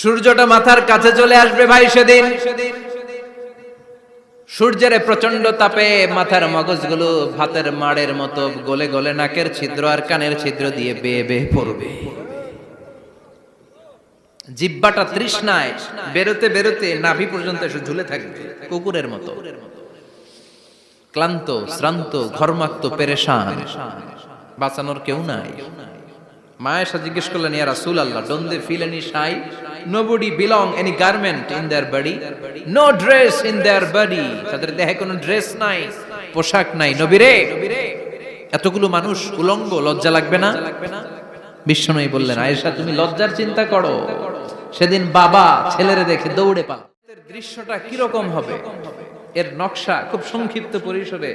সূর্যটা মাথার কাছে চলে আসবে ভাই সেদিন। সূর্যের প্রচন্ড তাপে মাথার মগজগুলো ভাতের মাড়ের মতো গলে গলে নাকের ছিদ্র আর কানের ছিদ্র দিয়ে বেয়ে বেয়ে পড়বে। জিহ্বাটা তৃষ্ণায় বেরোতে বেরোতে নাভি পর্যন্ত এসে ঝুলে থাকবে কুকুরের মতো, ক্লান্ত শ্রান্ত ঘর্মাক্ত পেরেশান, বাঁচানোর কেউ নাই। মা আয়েশা জিজ্ঞেস করলেন, ইয়া রাসূলুল্লাহ, don't they feel any shy? Nobody belong any garment in their body, no dress in their body. তাদের দেহে কোনো ড্রেস নাই, পোশাক নাই। নবী রে, এতগুলো মানুষ উলঙ্গ, লজ্জা লাগবে না? বিশ্বনবী বললেন, আয়েশা তুমি লজ্জার চিন্তা করো, সেদিন বাবা ছেলেরে দেখে দৌড়ে পালা। দৃশ্যটা কিরকম হবে এর নকশা খুব সংক্ষিপ্ত পরিসরে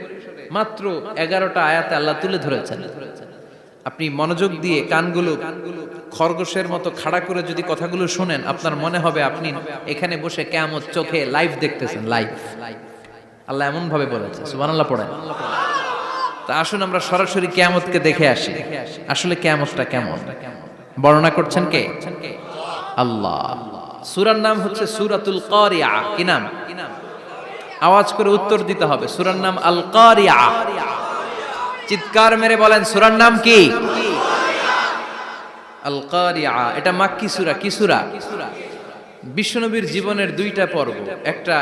মাত্র 11টা আয়াতে আল্লাহ তুলে ধরেছেন। আপনি মনোযোগ দিয়ে কানগুলো খরগোশের মতো খাড়া করে যদি কথাগুলো শুনেন, আপনার মনে হবে আপনি এখানে বসে কিয়ামত চোখে লাইভ দেখতেছেন। লাইভ আল্লাহ এমন ভাবে বলেছে, সুবহানাল্লাহ পড়েন। তা আসুন আমরা সরাসরি কিয়ামতকে দেখে আসি, আসলে কিয়ামতটা কেমন। বর্ণনা করছেন কে? আল্লাহ। সূরার নাম হচ্ছে সূরাতুল কারিয়া। কি নাম? আওয়াজ করে উত্তর দিতে হবে। সূরার নাম আল কারিয়া। চিৎকার মেরে বলেন, সূরার নাম কি? আল কারিয়া। এটা মাক্কি সূরা। কি সূরা? বিশ্বনবীর জীবনের দুইটা পর্ব, একটা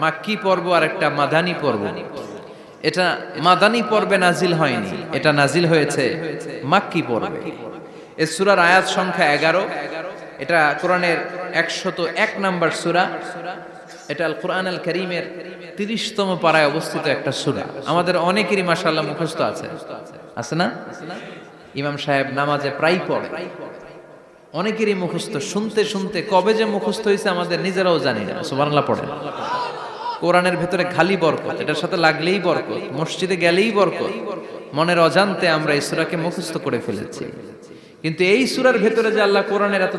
মাক্কি পর্ব আর একটা মাদানী পর্ব। এটা মাদানী পর্বে নাজিল হয়নি, এটা নাজিল হয়েছে মাক্কি পর্বে। এই সূরার আয়াত সংখ্যা 11। এটা কোরআনের 101 নম্বর সূরা। এটা আল কোরআন আল কারীমের 30তম পারায় অবস্থিত একটা সূরা। আমাদের অনেকেরই মাশাআল্লাহ মুখস্থ আছে, আছে না? ইমাম সাহেব নামাজে প্রায় পড়ে, অনেকেরই মুখস্থ। শুনতে শুনতে কবে যে মুখস্থ হয়েছে আমাদের নিজেরাও জানি না। সুবহানাল্লাহ পড়ে। কোরআনের ভেতরে খালি বরকত, এটার সাথে লাগলেই বরকত, মসজিদে গেলেই বরকত। মনের অজান্তে আমরা এই সূরাকে মুখস্থ করে ফেলেছি। কিন্তু এই সূরার ভেতরে যে আল্লাহ কোরআনের এত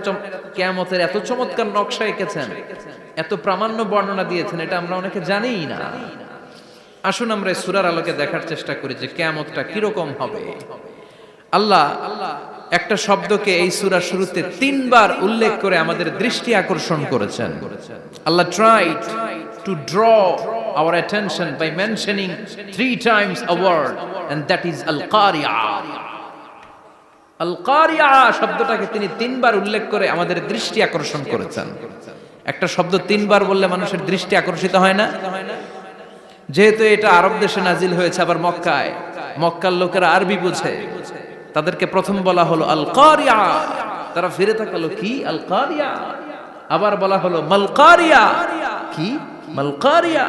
কিয়ামতের এত চমৎকার নকশা এঁকেছেন, এত প্রামাণ্য বর্ণনা দিয়েছেন, এটা আমরা অনেকে জানিই না। আসুন আমরা এই সূরার আলোকে দেখার চেষ্টা করি যে কিয়ামতটা কিরকম হবে। আল্লাহ একটা শব্দকে এই সূরার শুরুতে 3 বার উল্লেখ করে আমাদের দৃষ্টি আকর্ষণ করেছেন। আল্লাহ tried to draw our attention by mentioning 3 times a word, and that is al-qari'ah. আল-কারিয়া শব্দটাকে তিনি 3 বার উল্লেখ করে আমাদের দৃষ্টি আকর্ষণ করেছেন। একটা শব্দ 3 বার বললে মানুষের দৃষ্টি আকর্ষিত হয় না? যেহেতু এটা আরব দেশে নাজিল হয়েছে, আবার মক্কায়, মক্কার লোকেরা আরবি বুঝে, তাদেরকে প্রথম বলা হলো আল-কারিয়া। তারা ফিরে তাকালো, কি আল-কারিয়া? আবার বলা হলো মাল-কারিয়া। কি মাল-কারিয়া?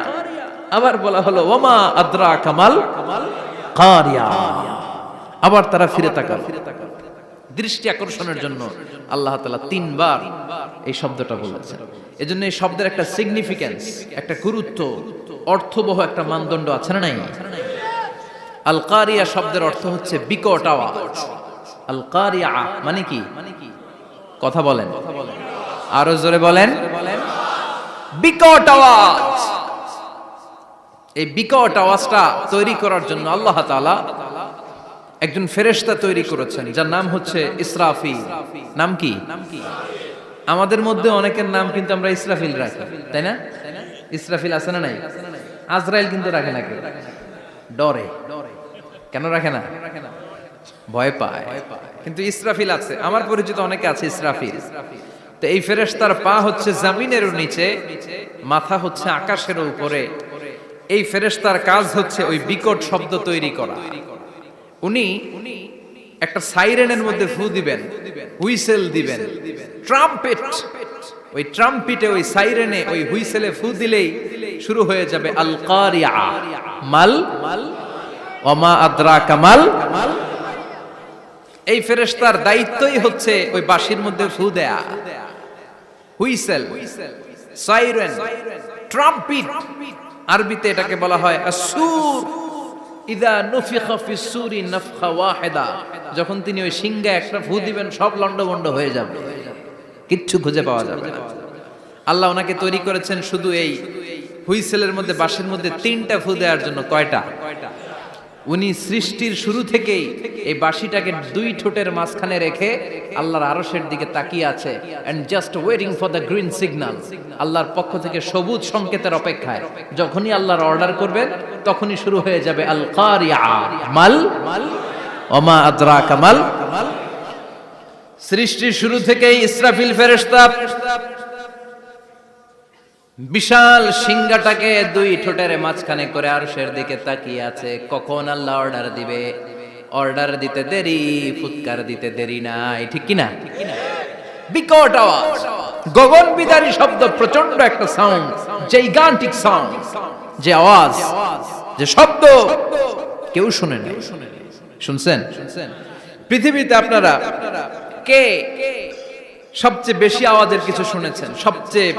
আবার বলা হলো ওমা আদরাকা মাল কারিয়া। আবার তারা ফিরে তাকালো। দৃষ্টি আকর্ষণের জন্য আল্লাহ তাআলা 3 বার এই শব্দটা বলেছেন। এজন্য এই শব্দের একটা সিগনিফিকেন্স, একটা গুরুত্ব, অর্থবহ একটা মানদণ্ড আছে না নাই? আল কারিয়া শব্দের অর্থ হচ্ছে বিকট আওয়াজ। আল কারিয়া মানে কি? কথা বলেন, আরো জোরে বলেন। বিকট আওয়াজ। এই বিকট আওয়াজটা তৈরি করার জন্য আল্লাহ তাআলা একজন ফেরেশতা তৈরি করেছেন, যার নাম হচ্ছে ইসরাফিল। নাম কি? আমাদের মধ্যে অনেকের নাম কিন্তু আমরা ইসরাফিল রাখি, তাই না? ইসরাফিল আছে না নাই? আজরাইল কিন্তু রাখে না কেউ, ডরে। কেন রাখে না? ভয় পায়। কিন্তু ইসরাফিল আছে, আমার পরিচিত অনেকে আছে ইসরাফিল। তো এই ফেরেশতার পা হচ্ছে জমিনের নিচে, মাথা হচ্ছে আকাশের উপরে। এই ফেরেশতার কাজ হচ্ছে ওই বিকট শব্দ তৈরি করা। উনি একটা সাইরেনের মধ্যে ফু দিবেন, হুইসেল দিবেন, ট্রাম্পেট। ওই ট্রাম্পিটে, ওই সাইরেনে, ওই হুইসেলে ফু দিলেই শুরু হয়ে যাবে আল কারিয়া। মাল ওমা আদরাকা মাল। এই ফেরেশতার দায়িত্বই হচ্ছে ওই বাঁশির মধ্যে ফু দেয়া। Whistle, siren, trumpet. আরবিতে এটাকে বলা হয় আসুর। ইদা নুফিখা ফিস সূরি নাফখা ওয়াহিদা। যখন তিনি ওই সিংহে একটা ফু দিবেন, সব লন্ডভন্ড হয়ে যাবে, কিচ্ছু খুঁজে পাওয়া যাবে না। আল্লাহ ওনাকে তৈরি করেছেন শুধু এই হুইসেলের মধ্যে, বাঁশির মধ্যে 3টা ফু দেওয়ার জন্য। কয়টা? উনি সৃষ্টির শুরু থেকেই এই বাঁশিটাকে দুই ঠোঁটের মাঝখানে রেখে আল্লাহর আরশের দিকে তাকিয়ে আছে and just waiting for the green signal. আল্লাহর পক্ষ থেকে সবুজ সংকেতের অপেক্ষায়। যখনই আল্লাহর অর্ডার করবেন তখনই শুরু হয়ে যাবে আল কারিয়া মাল ওমা আদরাকা মাল। সৃষ্টির শুরু থেকেই ইসরাফিল ফেরেশতা বিশাল সিংহাটাকে দুই ঠোঁটের মাঝখানে করে আরশের দিকে তাকিয়ে আছে, কখন আল্লাহ অর্ডার দিবে। অর্ডার দিতে দেরি, ফুৎকার দিতে দেরি নাই, ঠিক কিনা? বিকট আওয়াজ, গগন বিদারী শব্দ, প্রচন্ড একটা সাউন্ড, জাইগান্টিক সাউন্ড, যে আওয়াজ, যে শব্দ কেউ শুনে নাই। শুনছেন? পৃথিবীতে আপনারা কে সবচেয়ে বেশি আওয়াজের কিছু শুনেছেন? সবচেয়ে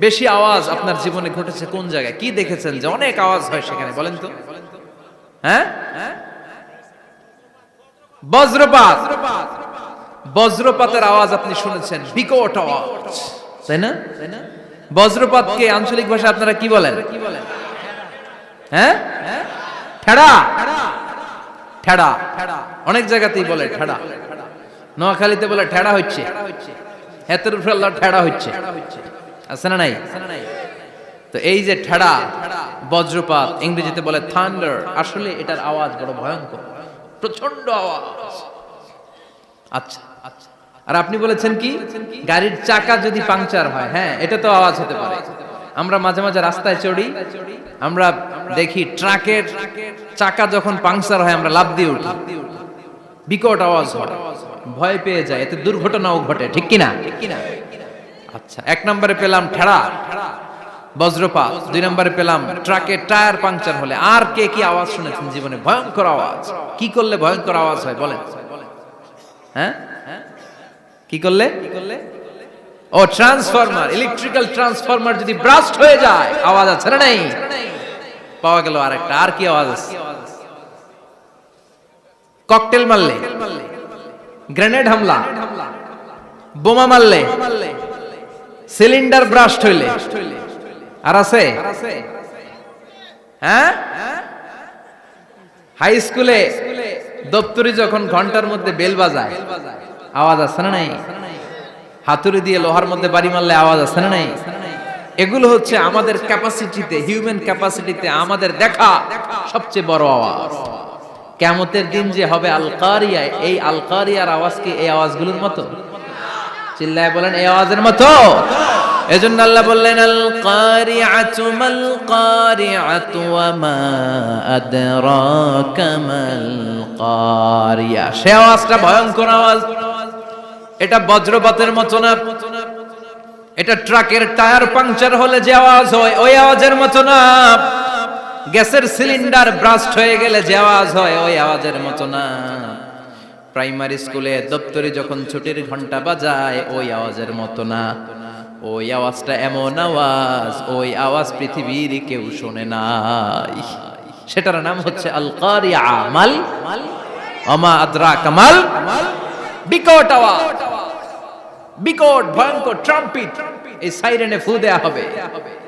বেশি আওয়াজ আপনার জীবনে ঘটেছে কোন জায়গায়? কি দেখেছেন যে অনেক আওয়াজ হয় সেখানে? বলেন তো। হ্যাঁ, বজ্রপাত। বজ্রপাতের আওয়াজ আপনি শুনেছেন, বিকট আওয়াজ, তাই না? বজ্রপাতকে আঞ্চলিক ভাষা আপনারা কি বলেন? হ্যাঁ, ঠেড়া। ঠেড়া অনেক জায়গাতেই বলে ঠেড়া। নোয়াখালীতে বলে ঠেড়া হচ্ছে, হেতের উপরে আল্লাহ ঠেড়া হচ্ছে, আছে না নাই? তো এই যে ঠেড়া, বজ্রপাত, ইংরেজিতে বলে থান্ডার, আসলে এটার আওয়াজ বড় ভয়ঙ্কর, প্রচন্ড আওয়াজ। আচ্ছা, আর আপনি বলেছেন কি গাড়ির চাকা যদি পাংচার হয়, হ্যাঁ এটা তো আওয়াজ হতে পারে। আমরা মাঝে মাঝে রাস্তায় চড়ি, আমরা দেখি ট্রাকের চাকা যখন পাংচার হয় আমরা লাফ দিয়ে উঠি, বিকট আওয়াজ হয়, ভয় পেয়ে যায়, এতে দুর্ঘটনাও ঘটে, ঠিক কিনা? আচ্ছা, এক নম্বরে পেলাম ঠেড়া, বজ্রপাত। দুই নম্বরে পেলাম ট্রাকের টায়ার পাংচার হলে। আর কে কি আওয়াজ শুনেছেন জীবনে? ভয়ঙ্কর আওয়াজ। কি করলে ভয়ঙ্কর আওয়াজ হয় বলেন? হ্যাঁ, কি করলে? ও ট্রান্সফরমার, ইলেকট্রিক্যাল ট্রান্সফরমার যদি ব্রাস্ট হয়ে যায় আওয়াজ আছে না নাই? পাওয়া গেল আরেকটা। আর কি আওয়াজ আছে? ককটেল মারলে, গ্রেনেড হামলা, বোমা মারলে, সিলিন্ডার ব্রাস্ট হইলে। আর আছে? হ্যাঁ, হাই স্কুলে দপ্তরি যখন ঘন্টার মধ্যে বেল বাজায় আওয়াজ আছে না নাই? হাতুড়ি দিয়ে লোহার মধ্যে বাড়ি মারলে আওয়াজ আছে না নাই? এগুলো হচ্ছে আমাদের ক্যাপাসিটিতে, হিউম্যান ক্যাপাসিটিতে আমাদের দেখা সবচেয়ে বড় আওয়াজ। কিয়ামতের দিন যে হবে আল কারিয়া, এই আল কারিয়ার আওয়াজ কি এই আওয়াজগুলোর মতো? চিল্লায় বলেন এই আওয়াজের মতো। এজন্য আল্লাহ বললেন আল কারিআতু মাল কারিআতু ওয়া মা আদরাকা মাল কারিয়া। সে আওয়াজটা ভয়ঙ্কর আওয়াজ। এটা বজ্রপাতের মতো না, এটা ট্রাকের টায়ার পাংচার হলে যে আওয়াজ হয় ওই আওয়াজের মতো না, গ্যাসের সিলিন্ডার ব্রাস্ট হয়ে গেলে যে আওয়াজ হয় ওই আওয়াজের মতো না, প্রাইমারি স্কুলে দপ্তরে যখন ছুটির ঘন্টা বাজায় ওই আওয়াজের মতো না। ওই আওয়াজটা এমন আওয়াজ, ওই আওয়াজ পৃথিবীর কেউ শোনে নাই। সেটার নাম হচ্ছে আল কারিয়া মাল ওমা আদরাকা মাল। বিকট আওয়াজ, বিকট ভয়ঙ্কর ট্রাম্পিট। এই সাইরেনে ফু দেয়া হবে,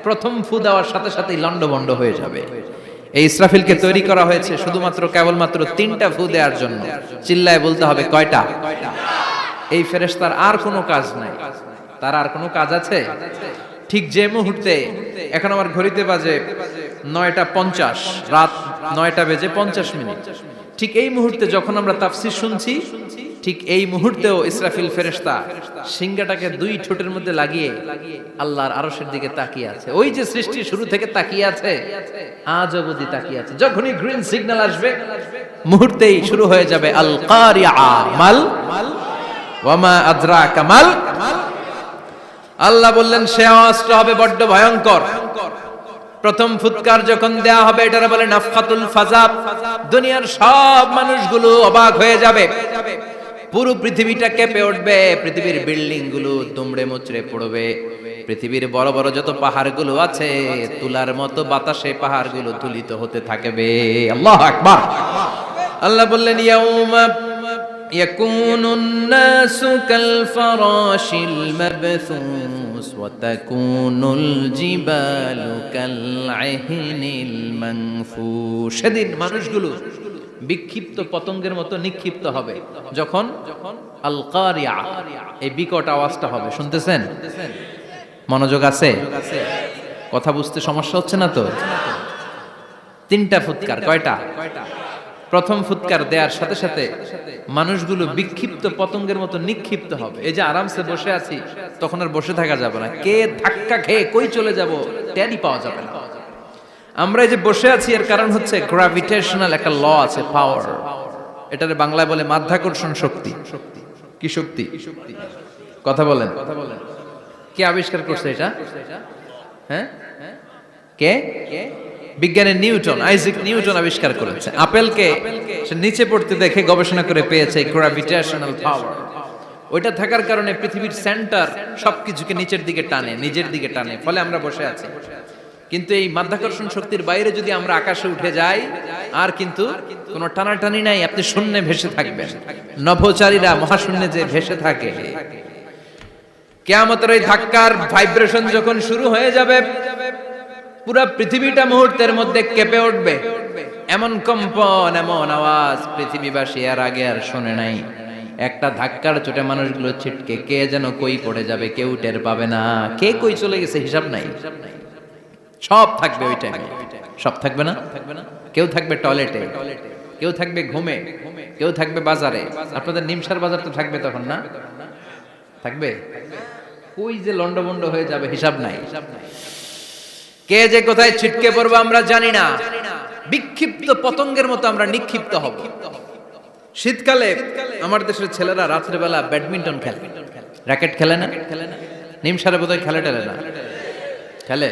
প্রথম ফু দেওয়ার সাথে সাথেই লন্ডভন্ড হয়ে যাবে। এই ইসরাফিলকে তৈরি করা হয়েছে শুধুমাত্র কেবলমাত্র 3টা ফু দেওয়ার জন্য। চিল্লায় বলতে হবে কয়টা? এই ফেরেশতার আর কোনো কাজ নাই। তার আর কোনো কাজ আছে? ঠিক যে মুহূর্তে, এখন আমার ঘড়িতে বাজে 9:50, রাত 9:50, ঠিক এই মুহূর্তে যখন আমরা তাফসীর শুনছি, ঠিক এই মুহূর্তেও ইসরাফিল ফেরেশতা সিংহাটাকে দুই ঠোঁটের মধ্যে লাগিয়ে আল্লাহর আরশের দিকে তাকিয়ে আছে। ওই যে সৃষ্টি শুরু থেকে তাকিয়ে আছে, আজ অবধি তাকিয়ে আছে। যখনই গ্রিন সিগন্যাল আসবে মুহূর্তেই শুরু হয়ে যাবে আল কারিয়া মাল ওয়া মা আদরাকা মাল। আল্লাহ বললেন সে আওয়াজটা হবে বড্ড ভয়ঙ্কর। প্রথম ফুৎকার যখন দেয়া হবে এটারে বলে নাফখাতুল ফাজা। দুনিয়ার সব মানুষগুলো অবাক হয়ে যাবে, পুরো পৃথিবীটা কেঁপে উঠবে, পৃথিবীর বিল্ডিং গুলো দুমড়ে মুচড়ে পড়বে, পৃথিবীর বড় বড় যত পাহাড়গুলো আছে তুলার মতো বাতাসে পাহাড়গুলো তুলিত হতে থাকবে। আল্লাহু আকবার। আল্লাহ বললেন ইয়াউমা يكون الناس كالفراش المبثوث وتكون الجبال كالعهن المنفوش সেদিন মানুষগুলো বিক্ষিপ্ত পতঙ্গের মতো নিক্ষিপ্ত হবে যখন আল কারিয়া এই বিকট আওয়াজটা হবে। শুনতেছেন? মনোযোগ আছে? কথা বুঝতে সমস্যা হচ্ছে না তো? তিনটা ফুৎকার। কয়টা? প্রথম ফুৎকার দেওয়ার সাথে সাথে মানুষগুলো বিক্ষিপ্ত পতঙ্গের মতো নিক্ষিপ্ত হবে। এই যে আরামসে বসে আছি, তখন আর বসে থাকা যাবে না। কে ধাক্কা খেয়ে কই চলে যাব টেরই পাওয়া যাবে না। আমরা এই যে বসে আছি এর কারণ হচ্ছে গ্র্যাভিটেশনাল একটা ল আছে, পাওয়ার। এটারে বাংলায় বলে মাধ্যাকর্ষণ শক্তি। কি শক্তি? কথা বলেন। কে আবিষ্কার করছে এটা? হ্যাঁ, কে? বিজ্ঞানী নিউটন, আইজাক নিউটন আবিষ্কার করেছে। আপেলকে সে নিচে পড়তে দেখে গবেষণা করে পেয়েছে গ্র্যাভিটেশনাল পাওয়ার। ওইটা থাকার কারণে পৃথিবীর সেন্টার সবকিছুকে নিচের দিকে টানে, নিজের দিকে টানে, ফলে আমরা বসে আছি। কিন্তু এই মাধ্যাকর্ষণ শক্তির বাইরে যদি আমরা আকাশে উঠে যাই, আর কিন্তু কোনো টানাটানি নাই, আপনি শূন্যে ভেসে থাকবেন। নভোচারীরা মহাশূন্যে যে ভেসে থাকে, কিয়ামতের ওই ধাক্কার ভাইব্রেশন যখন শুরু হয়ে যাবে, পুরো পৃথিবীটা মুহূর্তের মধ্যে কেঁপে উঠবে। এমন কম্পন, এমন আওয়াজ পৃথিবীবাসী এর আগে আর শোনে নাই। একটা ধাক্কার চোটে মানুষগুলো ছিটকে কে যেন কই পড়ে যাবে, কেউ টের পাবে না। কে কই চলে গেছে হিসাব নাই। সব থাকবে ওই টাইমে। সব থাকবে না? কেউ থাকবে টয়লেটে, কেউ থাকবে ঘুমে, কেউ থাকবে বাজারে। আপনাদের নিমসার বাজার তো থাকবে তখন, না থাকবে? কই যে লন্ডভন্ড হয়ে যাবে হিসাব নাই। কে যে কোথায় ছিটকে পড়বো আমরা জানি না। বিক্ষিপ্ত পতঙ্গের মতো আমরা নিক্ষিপ্ত হব। শীতকালে আমার দেশের ছেলেরা রাত্রে বেলা ব্যাডমিন্টন খেলে, র্যাকেট খেলে না? নিমসারে বোধহয় খেলে টেলে না? খেলে।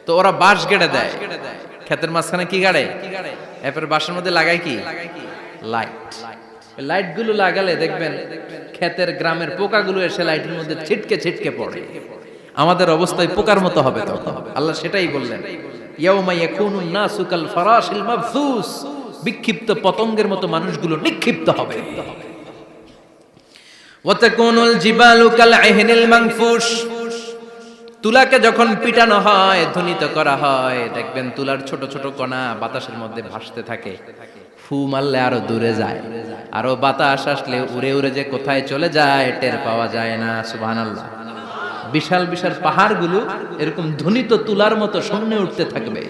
তো ওরা বাঁশ গেড়ে দেয় ক্ষেতের মাঝখানে। কি গাড়ে? এরপর বাঁশের মধ্যে লাগায় কি? লাইট। লাইট গুলো লাগালে দেখবেন ক্ষেতের গ্রামের পোকাগুলো এসে লাইটের মধ্যে ছিটকে ছিটকে পড়ে। আমাদের অবস্থায় পোকার মতো হবে তখন। আল্লাহ সেটাই বললেন, ইয়াউমা ইয়াকুনুন নাসু কাল ফারাশিল মাবসুস। বিক্ষিপ্ত পতঙ্গের মতো মানুষগুলো নিক্ষিপ্ত হবে। ওয়া তাকুনুল জিবালু কাল আহিনিল মানফুশ। তুলাকে যখন পিটানো হয়, ধ্বনিত করা হয়, দেখবেন তুলার ছোট ছোট কণা বাতাসের মধ্যে ভাসতে থাকে। ফু মারলে আরো দূরে যায়, আরো বাতাস আসলে উড়ে উড়ে যে কোথায় চলে যায় টের পাওয়া যায় না। সুবহানাল্লাহ। বিশাল বিশাল পাহাড়গুলো এরকম ধ্বনিত তুলার মতো সামনে উঠতে থাকবে,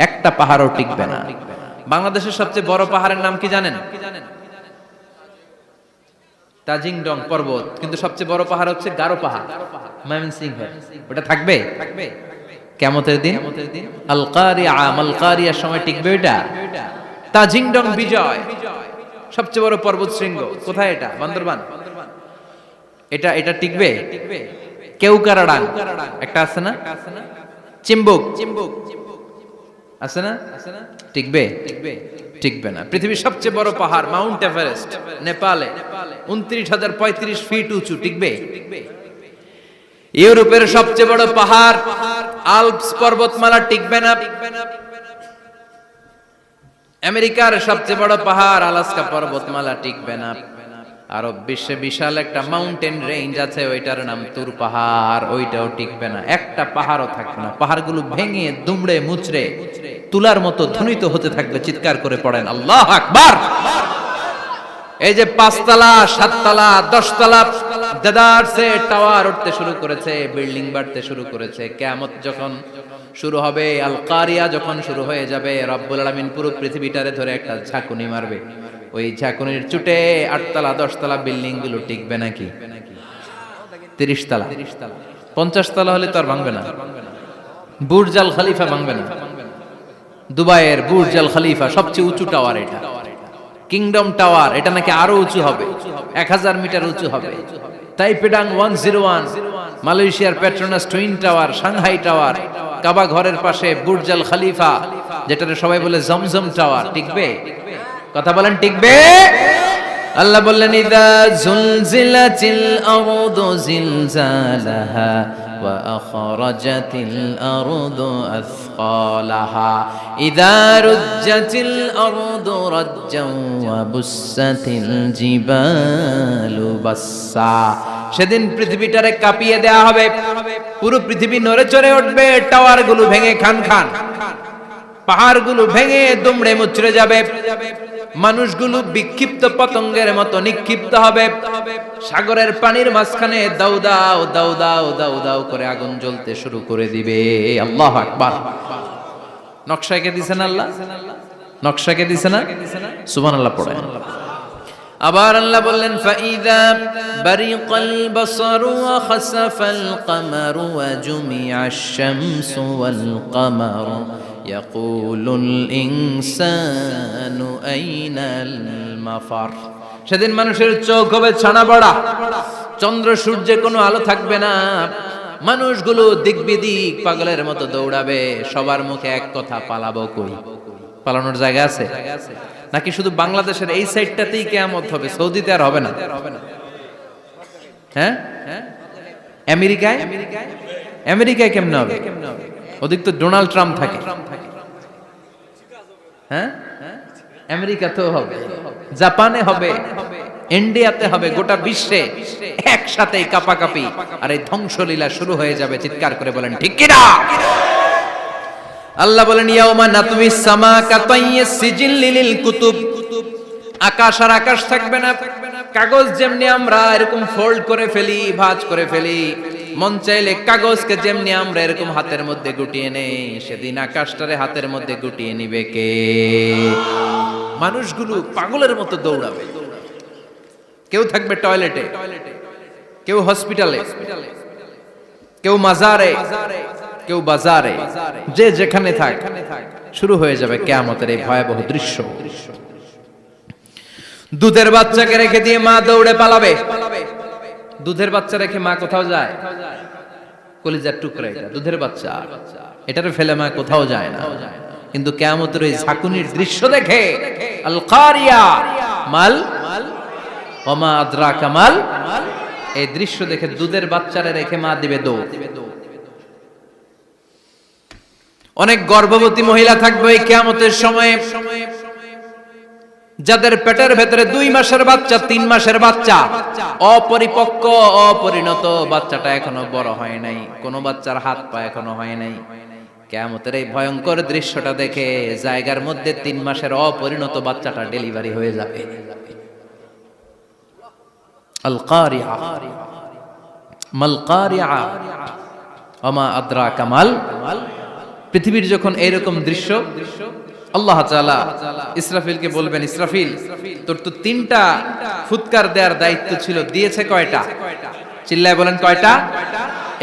একটা পাহাড়ও টিকবে না। বাংলাদেশের সবচেয়ে বড় পাহাড়ের নাম কি জানেন? তাজিংডং পর্বত। কিন্তু সবচেয়ে বড় পাহাড় হচ্ছে গারো পাহাড়, ময়মনসিংহ। ওটা থাকবে কিয়ামতের দিন। আল কারিয়া, মাল কারিয়ার সময় টিকবে ওইটা। তাজিংডং বিজয় সবচেয়ে বড় পর্বত শৃঙ্গ। কোথায় এটা? বান্দরবান। এটা টিকবে? কেউকারাডাং একটা আছে না? চিম্বুক আছে না? টিকবে? টিকবে না। পৃথিবীর সবচেয়ে বড় পাহাড় মাউন্ট এভারেস্ট নেপালে 29,035 ফিট উঁচু, টিকবে? ইউরোপের সবচেয়ে বড় পাহাড় আল্পস পর্বতমালা টিকবে না। আমেরিকার সবচেয়ে বড় পাহাড় আলাস্কা পর্বতমালা টিকবে না। আরব বিশ্বে বিশাল একটা মাউন্টেন রেঞ্জ আছে, ওইটার নাম তুর পাহাড়, ওইটাও টিকবে না। একটা পাহাড়ও থাকবে না। পাহাড়গুলো ভেঙে দুমড়ে মুচড়ে তুলার মতো ধ্বনিত হতে থাকবে। চিৎকার করে পড়েন আল্লাহু আকবার। এই যে 5 তলা, 7 তলা, 10 তলা দেদারসে টাওয়ার উঠতে শুরু করেছে, বিল্ডিং বাড়তে শুরু করেছে। কিয়ামত যখন শুরু হবে, আল কারিয়া যখন শুরু হয়ে যাবে, রব্বুল আলামিন পুরো পৃথিবীটারে ধরে একটা ঝাঁকুনি মারবে। ওই ঝাঁকুনির চুটে 8 তলা 10 তলা বিল্ডিং গুলো টিকবে নাকি? 30 তলা 50 তলা হলে তো আর ভাঙবে না। বুর্জ আল খলিফা ভাঙবে না। দুবাইয়ের বুর্জ আল খলিফা সবচেয়ে উঁচু টাওয়ার এটা। কিংডম টাওয়ার এটা নাকি আরো উঁচু হবে, 1000 মিটার উঁচু হবে। তাইপেডাং 101, মালয়েশিয়ার Petronas twin tower, Shanghai tower, কাবা ঘরের পাশে বুর্জ আল খলিফা, যেটারে সবাই বলে জমজম টাওয়ার, টিকবে? কথা বলেন টিকবে? আল্লাহ বললেন ইদা জুলজিলাতিল আরদু জিলজালাহা ওয়া আখরাজাতিল আরদু আসকালাহা ইদা রুজ্জাতিল আরদু রাজ্জান ওয়া বুসাতিল জিবালু বাসসা। সেদিন পৃথিবীটারে কাঁপিয়ে দেয়া হবে, পুরো পৃথিবী নড়ে চড়ে উঠবে, টাওয়ারগুলো ভেঙে খান খান, পাহাড়গুলো ভেঙে দুমড়ে মুচড়ে যাবে, মানুষগুলো বিক্ষিপ্ত পতঙ্গের মতো নিক্ষিপ্ত হবে, সাগরের পানির মাঝখানে দাউ দাউ দাউ দাউ দাউ দাউ করে আগুন জ্বলতে শুরু করে দিবে। আল্লাহু আকবার। নকশা কে দিছেন আল্লাহ? নকশা কে দিছেন না? সুবহানাল্লাহ পড়েন। আবার আল্লাহ বললেন ফাইদা বারিকাল বাসারু ওয়া খাসাফাল কামারু ওয়া জুমিআশ শামসু ওয়াল কামারু ইয়াকুলুল ইনসানু আইনাল মাফার। সেদিন মানুষের চোখ হবে ছানা বড়া, চন্দ্র সূর্যে কোনো আলো থাকবে না, মানুষগুলো দিক বিদিক পাগলের মতো দৌড়াবে, সবার মুখে এক কথা, পালাবো কই? পালানোর জায়গা আছে নাকি শুধু বাংলাদেশের এই সাইডটাতেই কিয়ামত হবে? সৌদিতে আর হবে না? হ্যাঁ, আমেরিকায়? আমেরিকায় কেমনে হবে? ওদিক তো ডোনাল্ড ট্রাম্প থাকে। হ্যাঁ, আমেরিকাতেও হবে, জাপানে হবে, ইন্ডিয়াতে হবে, গোটা বিশ্বে একসাথে কাপাকাপি আর এই ধ্বংসলীলা শুরু হয়ে যাবে। চিৎকার করে বলেন ঠিক কিনা? আল্লাহ বলেন ইয়াউমা নাতমিস সামা কাতাইয়িস সিজিল লিল কুতুব। আকাশ আর আকাশ থাকবে না, কাগজ যেমনি আমরা এরকম ফোল্ড করে ফেলি, ভাঁজ করে ফেলি, মন চাইলে কাগজকে যেমনি আমরা এরকম হাতের মধ্যে গুটিয়ে নেই, সেদিন আকাশটারে হাতের মধ্যে গুটিয়ে নিবে কে? মানুষগুলো পাগলের মতো দৌড়াবে। কেউ থাকবে টয়লেটে, কেউ হসপিটালে, কেউ মাজারে, কেউ বাজারে, যে যেখানে থাক, শুরু হয়ে যাবে কিয়ামতের এই ভয়াবহ দৃশ্য। দুধের বাচ্চাকে রেখে দিয়ে মা দৌড়ে পালাবে। দুধের বাচ্চা রেখে মা কোথাও যায়? কলিজার টুকরা এটা, দুধের বাচ্চা, এটারে ফেলে মা কোথাও যায় না। কিন্তু কিয়ামতের এই ঝাঁকুনির দৃশ্য দেখে আল কারিয়া মাল ওয়া মা আদরাকা মাল, এই দৃশ্য দেখে দুধের বাচ্চারে রেখে মা দিবে দৌড়। অনেক গর্ভবতী মহিলা থাকবে এই কিয়ামতের সময়ে, যাদের পেটের ভেতরে 2 মাসের বাচ্চা, 3 মাসের বাচ্চা, অপরিপক্ক অপরিণত, বাচ্চাটা এখনো বড় হয় নাই, কোন বাচ্চার হাত পা এখনো হয় নাই। কিয়ামতের এই ভয়ঙ্কর দৃশ্যটা দেখে জায়গার মধ্যে 3 মাসের অপরিণত বাচ্চাটা ডেলিভারি হয়ে যাবে। আল কারিয়া মাল কারিয়া ওয়া মা আদরাকা মাল। পৃথিবীর যখন এইরকম দৃশ্য, আল্লাহ তাআলা ইসরাফিলকে বলবেন, ইসরাফিল তোর তো 3টা ফুৎকার দেওয়ার দায়িত্ব ছিল, দিয়েছে কয়টা? চিল্লায় বলেন কয়টা?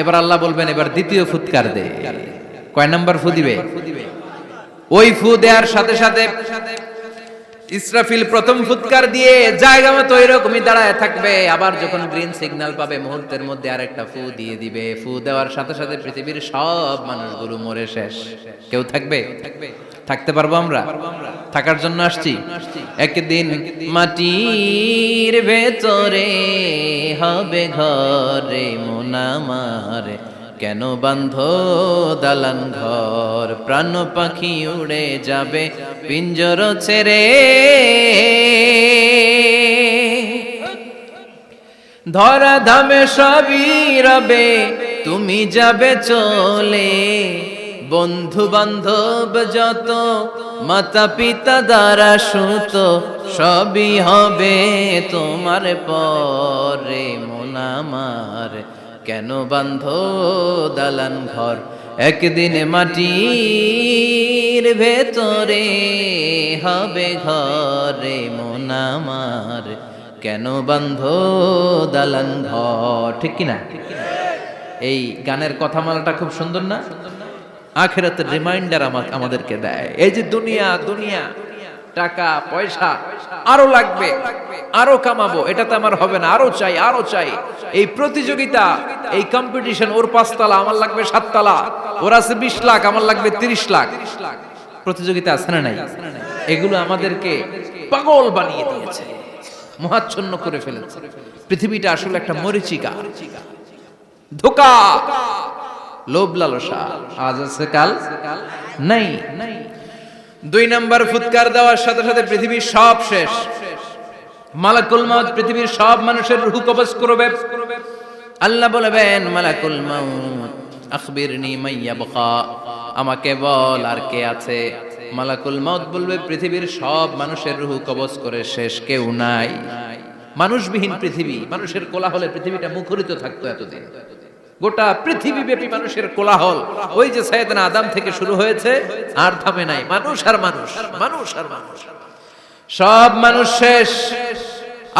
এবার আল্লাহ বলবেন এবার দ্বিতীয় ফুৎকার দে। কয় নাম্বার ফু দিবে? ওই ফু দেওয়ার সাথে সাথে ইসরাফিল প্রথম ফুৎকার দিয়ে জায়গা মতো এরকমই দাঁড়ায় থাকবে, আবার যখন গ্রিন সিগন্যাল পাবে মুহূর্তের মধ্যে আরেকটা ফু দিয়ে দিবে। ফু দেওয়ার সাথে সাথে পৃথিবীর সব মানুষগুলো মরে শেষ। কেউ থাকবে? থাকতে পারবো আমরা? থাকার জন্য আসছি। একদিন মাটির ভেতরে হবে ঘরে মন আমার, কেন বান্ধ দালান ঘর, প্রাণ পাখি উড়ে যাবে পিঞ্জর ছেড়ে, ধরা ধামে সবই রবে তুমি যাবে চলে, বন্ধু বান্ধব যত মাতা পিতা দ্বারা সুত সবই হবে তোমার পরে মন আমার, কেন বান্ধ দালান ঘর, একদিন মাটির ভেতরে হবে ঘরে মন আমার, কেন বান্ধ দালান ঘর। ঠিক কিনা? এই গানের কথামালাটা খুব সুন্দর না? আখিরাতের রিমাইন্ডার আমাদেরকে দেয়। এই যে দুনিয়া দুনিয়া, টাকা পয়সা আরো লাগবে, আরো কামাবো, এটাতে আমার হবে না, আরো চাই আরো চাই। এই প্রতিযোগিতা, এই কম্পিটিশন, ওর 5 তলা আমার লাগবে 7 তলা, ওর আছে 20 লাখ আমার লাগবে 30 লাখ, প্রতিযোগিতা আছে না নাই? এগুলো আমাদেরকে পাগল বানিয়ে দিয়েছে। মোহাচ্ছন্ন করে ফেলেছে। পৃথিবীটা আসলে একটা মরিচিকা, ধোঁকা, লোভ লালসা, আজ আছে কাল নাই। 2 নাম্বার ফুৎকার দেওয়ার সাথে সাথে পৃথিবীর সব শেষ। মালাকুল মউত পৃথিবীর সব মানুষের রূহ কবজ করবে। আল্লাহ বলবেন, মালাকুল মউত আখবিরনি মাইয়াবকা, আমাকে বল আর কে আছে। মালাকুল মউত বলবে, পৃথিবীর সব মানুষের রূহ কবজ করে শেষ, কেউ নাই। মানুষবিহীন পৃথিবী, মানুষের কোলাহলে পৃথিবীটা মুখরিত থাকতো এতদিন। গোটা পৃথিবী ব্যাপী মানুষের কোলাহল, ওই যে সাইয়েদনা আদম থেকে শুরু হয়েছে, আর থামে নাই। মানুষ আর মানুষ, মানুষ আর মানুষ, সব মানুষ শেষ।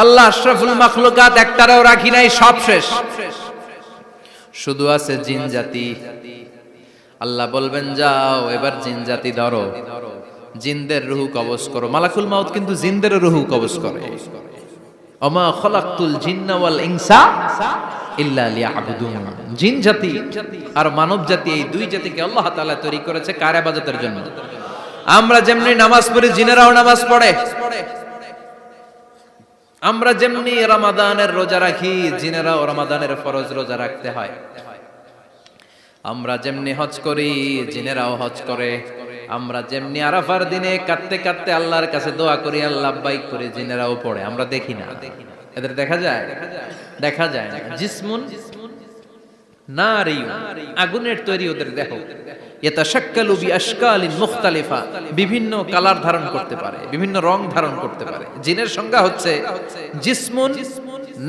আল্লাহ আশরাফুল মাখলুকাত একটারও রাখি নাই, সব শেষ। শুধু আছে জিন জাতি। আল্লাহ বলবেন, যাও এবার জিন জাতি ধরো, জিনদের রূহ কবজ করো। মালাকুল মউত কিন্তু জিনদের রূহ কবজ করে। ওমা খলাকতুল জিন্না ওয়াল ইনসা ইল্লা লিয়াবুদুন। জিন জাতি আর মানব জাতি, এই দুই জাতিকে আল্লাহ তাআলা তৈরি করেছে কার ইবাদতের জন্য। আমরা যেমনি নামাজ পড়ি, জিনেরাও নামাজ পড়ে। আমরা যেমনি রমাদানের রোজা রাখি, জিনেরাও রমাদানের ফরজ রোজা রাখতে হয়। আমরা যেমনি হজ করি, জিনেরাও হজ করে। আমরা যেমনি আরাফার দিনে কাঁদতে কাঁদতে আল্লাহর কাছে দোয়া করি, আল্লাহ লাব্বাইক করি, জিনেরাও পড়ে। আমরা দেখি না, এদের দেখা যায়? দেখা যায় না। জিসমুন নারিয়ুন, আগুনের তৈরি ওদের দেহ। ইয়াতাশাক্কালু বিআশকালিন মুখতালিফা, বিভিন্ন কালার ধারণ করতে পারে, বিভিন্ন রং ধারণ করতে পারে। জিনের সংজ্ঞা হচ্ছে জিসমুন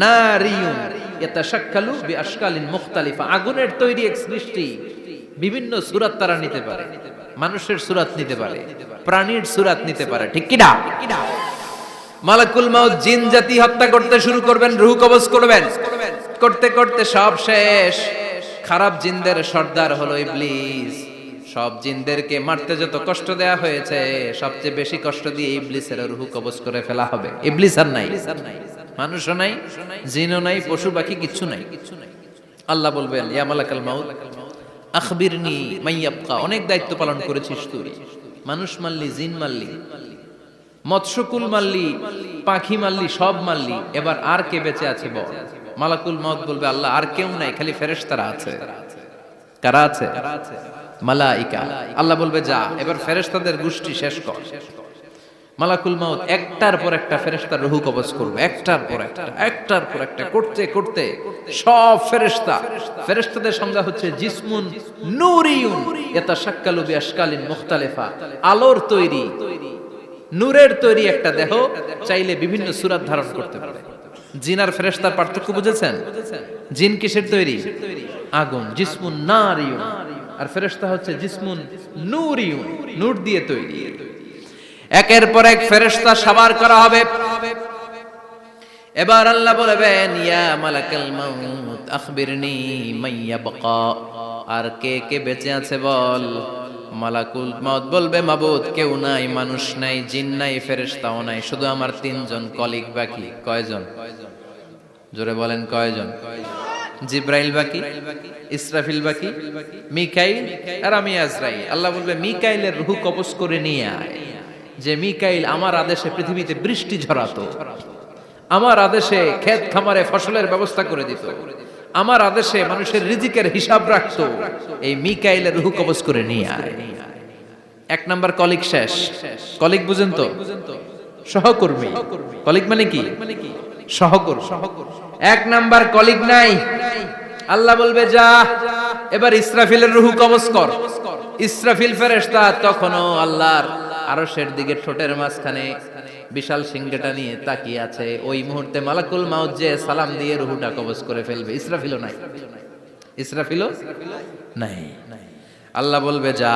নারিয়ুন ইয়াতাশাক্কালু বিআশকালিন মুখতালিফা, আগুনের তৈরি এক সৃষ্টি। বিভিন্ন সূরত তারা নিতে পারে, মানুষের সূরত নিতে পারে, প্রাণীর সূরত নিতে পারে, ঠিক কি না? মালাকুল মউত জিন জাতি হত্যা করতে শুরু করবেন, রূহ কবজ করবেন। করতে করতে সব শেষ। খারাপ জিনদের সর্দার হলো ইবলিস। সব জিনদেরকে মারতে যত কষ্ট দেয়া হয়েছে, সবচেয়ে বেশি কষ্ট দিয়ে ইবলিসের রূহ কবজ করে ফেলা হবে। ইবলিস আর নাই, মানুষও নাই, জিনও নাই, পশু পাখি কিচ্ছু নাই। আল্লাহ বলবেন, ইয়া মালাকুল মউত আখবিরনি মাইয়াবকা, অনেক দায়িত্ব পালন করেছিস তুই। মানুষ মারলি, জিন মারলি, মৎস্যকুল মারলি, পাখি মারলি, সব মারলি, এবার আর কে বেঁচে আছে বল। মালাকুল মউত বলবে, আল্লাহ আর কেউ নাই, খালি ফেরেশতারা আছে। কারা আছে? মালাইকা। আল্লাহ বলবে, যা এবার ফেরেশতাদের গোষ্ঠী শেষ কর। মালাকুল মউত একটার পর একটা ফেরেশতার রূহ কবজ করবে, একটার পর একটা, একটার পর একটা করতে করতে সব ফেরেশতা। ফেরেশতাদের সংজ্ঞা হচ্ছে জিসমুন নূরিয়ুন ইয়াতাশাক্কালু বিআশকালিন মুখতালিফা, আলোর তৈরি, নূরের তৈরি একটা দেহ, চাইলে বিভিন্ন সূরত ধারণ করতে পারে। জিন আর ফেরেশতার পার্থক্য বুঝেছেন? জিন কিসের তৈরি? আগুন, জিসমুন নারিয়ুন। আর ফেরেশতা হচ্ছে জিসমুন নূরিয়ুন, নূর দিয়ে তৈরি। একের পর এক ফেরেশতা সবার করা হবে। এবার আল্লাহ বলবেন, ইয়া মালাকুল মউত আখবিরনি মাইয়াবকা, আর কে কে বেঁচে আছে বল। মালাকুল মউত বলবে, মাবুদ কেউ নাই, মানুষ নাই, জিন নাই, ফেরেশতাও নাই, শুধু আমার 3 জন কলিগ বাকি। কয়জন? জোরে বলেন, কয়জন? জিব্রাইল বাকি, ইসরাফিল বাকি, মিকাইল আর আমি আজরাইল। আল্লাহ বলবে, মিকাইলের রূহ কবজ করে নিয়ে আয়। যে মিকাইল আমার আদেশে পৃথিবীতে বৃষ্টি ঝরাতো, আমার আদেশে ক্ষেত খামারে ফসলের ব্যবস্থা করে দিত, আমার আদেশে মানুষের রিজিকের হিসাব রাখতো, এই মিকাইলের রূহ কবজ করে নিয়ে আয়। 1 নাম্বার কলিগ শেষ। কলিগ বুঝেন তো? সহকর্মী। কলিগ মানে কি? সহকর্মী। 1 নাম্বার কলিগ নাই। আল্লাহ বলবে, যা এবার ইসরাফিলের রূহ কবজ কর। ইসরাফিল ফেরেশতা তখনও আল্লাহর আরশের দিকে ঠোঁটের মাঝখানে বিশাল সিংহটা নিয়ে তাকিয়ে আছে। ওই মুহূর্তে মালাকুল মউত যে সালাম দিয়ে রূহটা কবজ করে ফেলবে। ইসরাফিলও নাই, ইসরাফিলও নাই। আল্লাহ বলবে, যা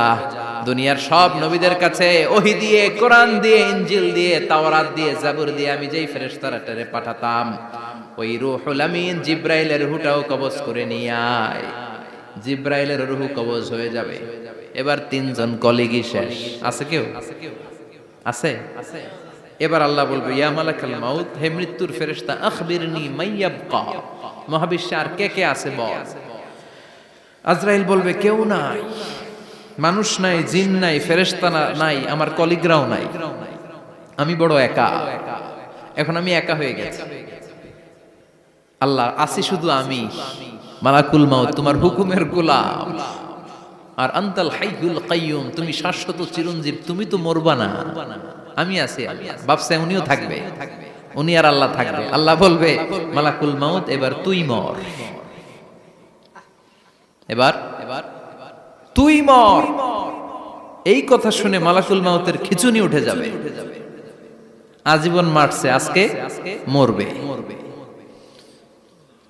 দুনিয়ার সব নবীদের কাছে ওহী দিয়ে, কোরআন দিয়ে, ইনজিল দিয়ে, তাওরাত দিয়ে, জাবুর দিয়ে আমি যেই ফেরেশতারে পাঠাতাম, ওই রূহুল আমিন জিব্রাইলের রূহটাও কবজ করে নিয়ে আয়। জিব্রাইলের রূহ কবজ হয়ে যাবে। এবার 3 জন কলিগই শেষ। আছে কেউ? আছে? এবার আল্লাহ বলবে, ইয়া মালাকুল মউত, হে মৃত্যুর ফেরেশতা, আখবিরনি মাইয়াবকা, মহাবিশ্বে আর কে কে আছে বল। আজরাইল বলবে, কেউ নাই, মানুষ নাই, জিন নাই, ফেরেশতা নাই, আমার কলিগরাও নাই, আমি বড় একা। এখন আমি একা হয়ে গেছি। আল্লাহ আসি শুধু আমি, মালাকুল মাউত তোমার হুকুমের গোলাম, আর আনতাল হাইয়ুল কাইয়ুম তুমি শাশ্বত চিরঞ্জীব, তুমি তো মরবা না, আমি আছি। ভাবছে উনিও থাকবে, উনি আর আল্লাহ থাকবে। আল্লাহ বলবে মালাকুল মাউত এবার তুই মর, এবার তুই মর। এই কথা শুনে মালাকুল মাউতের খিচুনি উঠে যাবে। আজীবন মারছে, আজকে মরবে।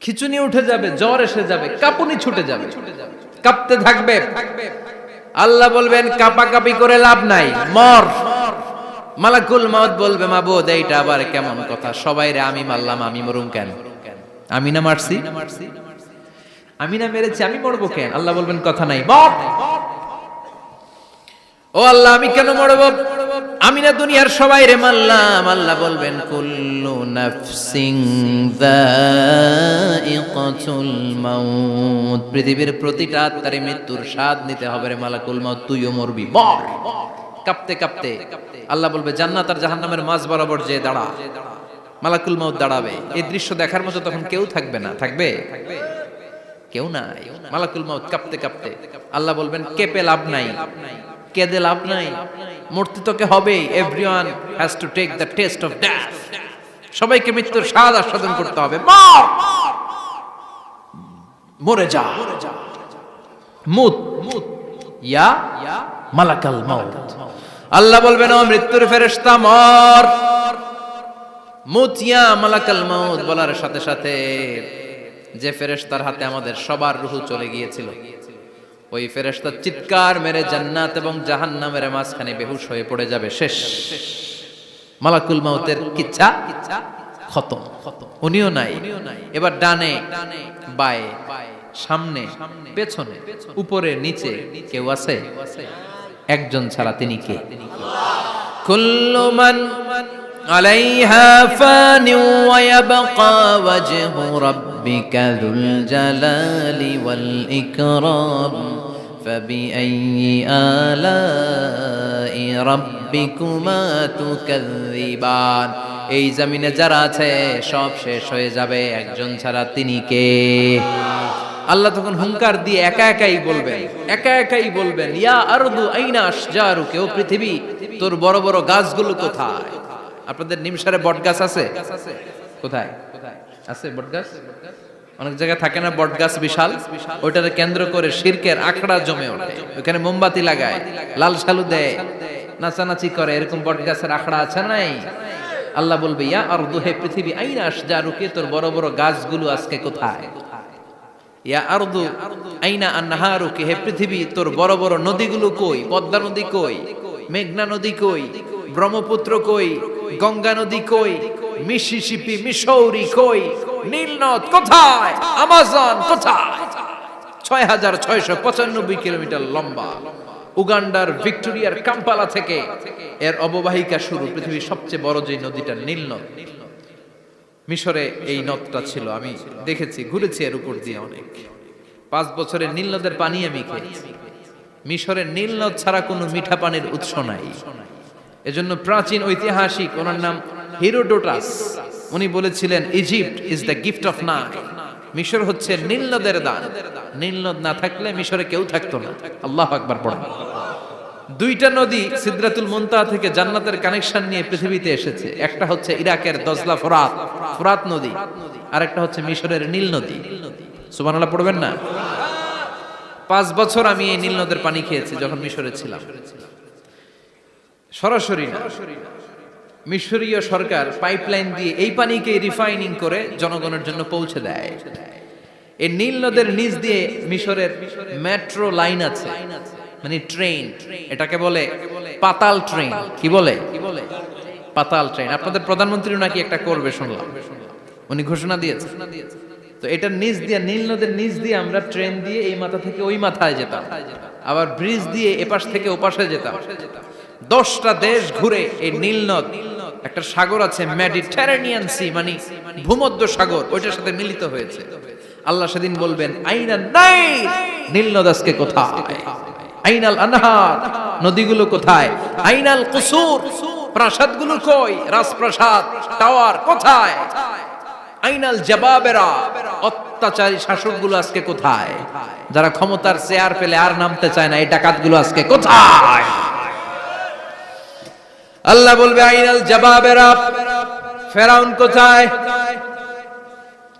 খিচুনি উঠে যাবে, জ্বর এসে যাবে, কাঁপুনি ছুটে যাবে, কাঁপতে থাকবে। আল্লাহ বলবেন কাঁপাকাঁপি করে লাভ নাই, মর। মালাকুল মাউত বলবে মাবুদ এইটা আবার কেমন কথা, সবাই রে আমি মারলাম, আমি মরুম কেন? আমি না মারছি, আমি না মেরেছি, আমি মরবো কেন? আল্লাহ বলবেন কথা নাই, মর। ও আল্লাহ আমি কেন মরব? আমি না দুনিয়ার সবাই রে মারলাম। আল্লাহ বলবেন কুল্লু নাফসিন যায়িকাতুল মাউত, পৃথিবীর প্রতিটা আত্মার মৃত্যুর স্বাদ নিতে হবে রে মালাকুল মাউত, তুইও মরবি, মর। কাঁপতে কাঁপতে আল্লাহ বলবে জান্নাত আর জাহান্নামের মাঝ বরাবর যে দাঁড়া। মালাকুল মাউত দাঁড়াবে, এই দৃশ্য দেখার মতো তখন কেউ থাকবে না, থাকবে কেউ নাই। মালাকুল মাউত কাঁপতে কাঁপতে আল্লাহ বলবেন কেঁপে লাভ নাই, কেঁদে লাভ নাই, মরতে তোকে হবেই। Everyone has to take the test of death, সবাইকে মৃত্যুর স্বাদ আস্বাদন করতে হবে। মর, মরে যা, মুত ইয়া মালাকাল মাউত। আল্লাহ বলবেন ও মৃত্যুর ফেরেশতা মর, মুত ইয়া মালাকাল মাউত। বলার সাথে সাথে যে ফেরেশতার হাতে আমাদের সবার রূহ চলে গিয়েছিল, ওই ফেরেশতা চিৎকার মেরে জান্নাত এবং জাহান্নামের মাঝখানে বেহুশ হয়ে পড়ে যাবে, শেষ। মালাকুল মাউতের কিচ্ছা খতম, উনিও নাই। এবার ডানে বায়ে সামনে পেছনে উপরে নিচে কেউ আছে? একজন ছাড়া, তিনি কে? কুল্লু মান আলাইহা ফানি ওয়া ইয়াবকা ওয়াজহু রাব্বিকা যুল জালালি ওয়াল ইকরাম ফাবিআইয়ি আলাই রাব্বিকুমা তুকাযযিবান। এই জমিনে যারা আছে সব শেষ হয়ে যাবে, একজন ছাড়া, তিনি কে? আল্লাহ তখন হুঙ্কার দিয়ে একা একাই বলবেন, একা একাই বলবেন ইয়া আরদু আইনা আশজারুকা, ও পৃথিবী তোর বড় বড় গাছগুলো কোথায়? আপনাদের নিমসারে বট গাছ আছে? কোথায় আছে বট গাছ? অনেক জায়গায় থাকে না বট গাছ বিশাল, ওইটাকে কেন্দ্র করে শিরকের আখড়া জমে ওঠে, ওখানে মোমবাতি লাগায়, লাল সালু দেয়, নাচানাচি করে, এরকম বট গাছের আখড়া আছে নাই? আল্লাহ বলবে ইয়া আরদু, হে পৃথিবী, আইনা আশজারুকা, তোর বড় বড় গাছগুলো আজকে কোথায়? ইয়া আরদু আইনা আনহারুকা, হে পৃথিবী তোর বড় বড় নদীগুলো কই? পদ্মা নদী কই? মেঘনা নদী কই? ব্রহ্মপুত্র কই? গঙ্গা নদী কই? মিসিসিপি, মিসৌরি কই? নীল নদ কোথায়? আমাজন কোথায়? ৬৬৯৫ কিলোমিটার লম্বা, উগান্ডার ভিক্টোরিয়ার কাম্পালা থেকে এর অববাহিকা শুরু। পৃথিবীর সবচেয়ে বড় যে নদীটা নীল নদ, মিশরে এই নদটা ছিল। আমি দেখেছি, ঘুরেছি এর উপর দিয়ে অনেক। 5 বছরের নীল নদের পানি আমি খেয়েছি। মিশরের নীল নদ ছাড়া কোনো মিঠা পানির উৎস নাই। এজন্য প্রাচীন ঐতিহাসিক, ওনার নাম হিরোডোটাস, উনি বলেছিলেন Egypt is the gift of Nile, মিশর হচ্ছে নীল নদের দান। নীল নদ না থাকলে মিশরে কেউ থাকতো না। আল্লাহু আকবার পড়েন। 2টা নদী সিদরাতুল মুনতাহা থেকে জান্নাতের কানেকশন নিয়ে পৃথিবীতে এসেছে। একটা হচ্ছে ইরাকের দজলা ফোরাত নদী, আর একটা হচ্ছে মিশরের নীল নদী। সুবহানাল্লাহ পড়বেন না? 5 বছর আমি এই নীল নদের পানি খেয়েছি যখন মিশরে ছিলাম। সরাসরি না, মিশরীয় সরকার পাইপলাইন দিয়ে এই পানিকে রিফাইনিং করে জনগণের জন্য পৌঁছে দেয়। এই নীল নদের নিচ দিয়ে মিশরের মেট্রো লাইন আছে, মানে ট্রেন, এটাকে বলে পাতাল ট্রেন। কি বলে? পাতাল ট্রেন। আপনাদের প্রধানমন্ত্রীও নাকি একটা করবে শুনলাম, উনি ঘোষণা দিয়েছে। তো এটার নিচ দিয়ে, নীল নদের নিচ দিয়ে আমরা ট্রেন দিয়ে এই মাথা থেকে ওই মাথায় যেতাম, আবার ব্রিজ দিয়ে এপাশ থেকে ওপাশে যেতাম। 10টা দেশ ঘুরে এই নীল নদ, একটা সাগর আছে মেডিটেরেনিয়ান সি, মানে ভূমধ্য সাগর, ওইটার সাথে মিলিত হয়েছে। আল্লাহ সেদিন বলবেন আইনা নাই, নীল নদ আজকে কোথায়? আইনাল আনহার, নদীগুলো কোথায়? আইনাল কুসুর, প্রাসাদগুলো কই? রাজপ্রাসাদ, টাওয়ার কোথায়? আইনাল জাবাবেরা, অত্যাচারী শাসকগুলো আজকে কোথায়? যারা ক্ষমতার চেয়ার পেলে আর নামতে চায় না, এই ডাকাতগুলো আজকে কোথায়? আল্লাহ বলবে আইনাল জাবাবেরা, ফেরাউন কোথায়?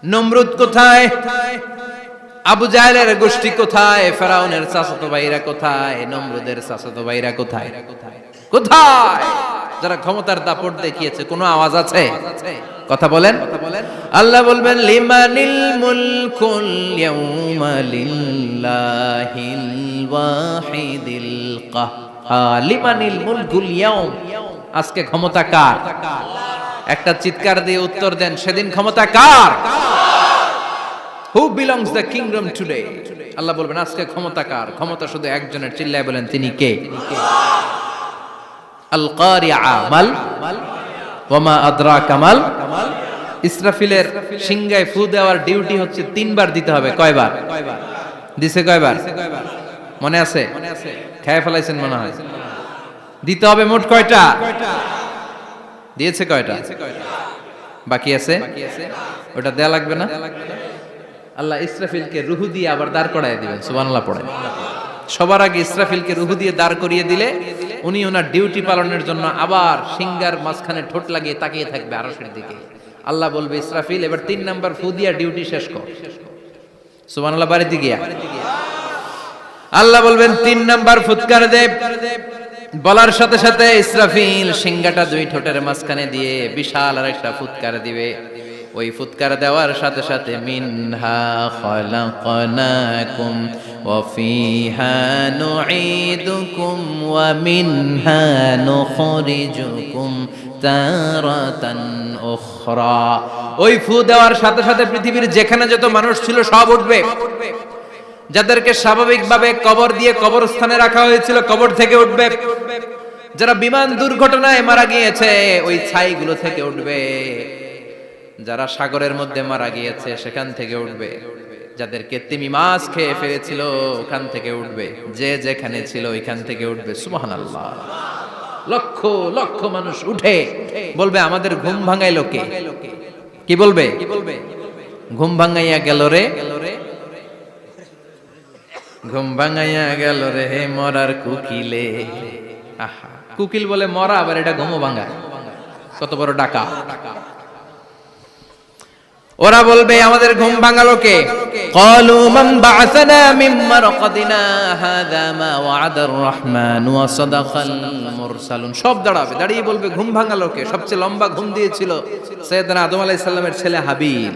নমরুদ কোথায়? আবু জাহেলের গোষ্ঠী কোথায়? ফেরাউনের চাচাতো ভাইরা কোথায়? নমরুদের চাচাতো ভাইরা কোথায়? কোথায়? যারা ক্ষমতার দাপট দেখিয়েছে, কোনো আওয়াজ আছে? কথা বলেন। আল্লাহ বলবেন লিমানিল মুলকুল ইয়াউমা লিল্লাহিল ওয়াহিদিল কাহ্হার। লিমানিল মুলকুল ইয়াউম, আজকে ক্ষমতা কার? একটা চিৎকার দিয়ে উত্তর দেন, সেদিন ক্ষমতা কার? Who belongs the kingdom today? আল্লাহ বলবেন আজকে ক্ষমতা কার? ক্ষমতা শুধু একজনের, চিল্লায় বলেন তিনি কে? আল কারিআ মাল ওয়া মা আদরাকা মাল। ইসরাফিলের সিংহায় ফু দেওয়ার ডিউটি হচ্ছে 3 বার দিতে হবে। কয়বার দিছে? কয়বার মনে আছে? খেয়ে ফেলাইছেন মনে হয়। দিতে হবে মোট কয়টা? দিয়েছে কয়টা? বাকি আছে, ওটা দেয়া লাগবে না? আল্লাহ ইসরাফিলকে রুহু দিয়ে আবার দাঁড় করায় দিবেন। সুবহানাল্লাহ পড়েন। সবার আগে ইসরাফিলকে রুহু দিয়ে দাঁড় করিয়ে দিলে উনি ওনার ডিউটি পালনের জন্য আবার সিংহার মাঝখানে ঠোঁট লাগিয়ে তাকিয়ে থাকবে আরশের দিকে। আল্লাহ বলবে ইসরাফিল এবার 3 নাম্বার ফু দিয়া ডিউটি শেষ কর। সুবহানাল্লাহ। বাড়িতে গিয়া আল্লাহ বলবেন 3 নাম্বার ফুৎকার দে। বলার সাথে সাথে ইসরাফিল সিংহাটা 2 ঠোঁটের মাঝখানে দিয়ে বিশাল আরেকটা ফুৎকার দিবে। ওই ফুৎকার দেওয়ার সাথে সাথে মিনহা খলাকনাকুম ওয়া ফিহা নুঈদুকুম ওয়া মিনহা নুখরিজুকুম তারাতান উখরা। ওই ফু দেওয়ার সাথে সাথে পৃথিবীর যেখানে যত মানুষ ছিল সব উঠবে। যাদেরকে স্বাভাবিকভাবে কবর দিয়ে কবরস্থানে রাখা হয়েছিল কবর থেকে উঠবে। যারা বিমান দুর্ঘটনায় মারা গিয়েছে ওই ছাইগুলো থেকে উঠবে। যারা সাগরের মধ্যে মারা গিয়েছে সেখান থেকে উঠবে। যাদেরকে তিমি মাছ খেয়ে ফেলেছিল ওখান থেকে উঠবে। যে যেখানে ছিল ওইখান থেকে উঠবে। সুবহানাল্লাহ। লক্ষ লক্ষ মানুষ উঠে বলবে আমাদের ঘুম ভাঙাইলো কে? কি বলবে? ঘুম ভাঙাইয়া গেল রে, ঘুম ভাঙাইয়া গেল রে মরার কুকিলে। আহা, কুকিল বলে মরা, আবার এটা ঘুমো ভাঙায়। কত বড় ডাকা! ওরা বলবে আমাদের ঘুম ভাঙালো কে? ক্বালু মান বা'আসানা মিন মারকাদিনা হাযা মা ওয়া'আদার রহমান ওয়া সাদাকাল মুরসালুন। সব দাঁড়াবে, দাঁড়িয়ে বলবে ঘুম ভাঙালো কে? সবচেয়ে লম্বা ঘুম দিয়েছিল সাইয়েদনা আদম আলাইহিস সালামের ছেলে হাবিল,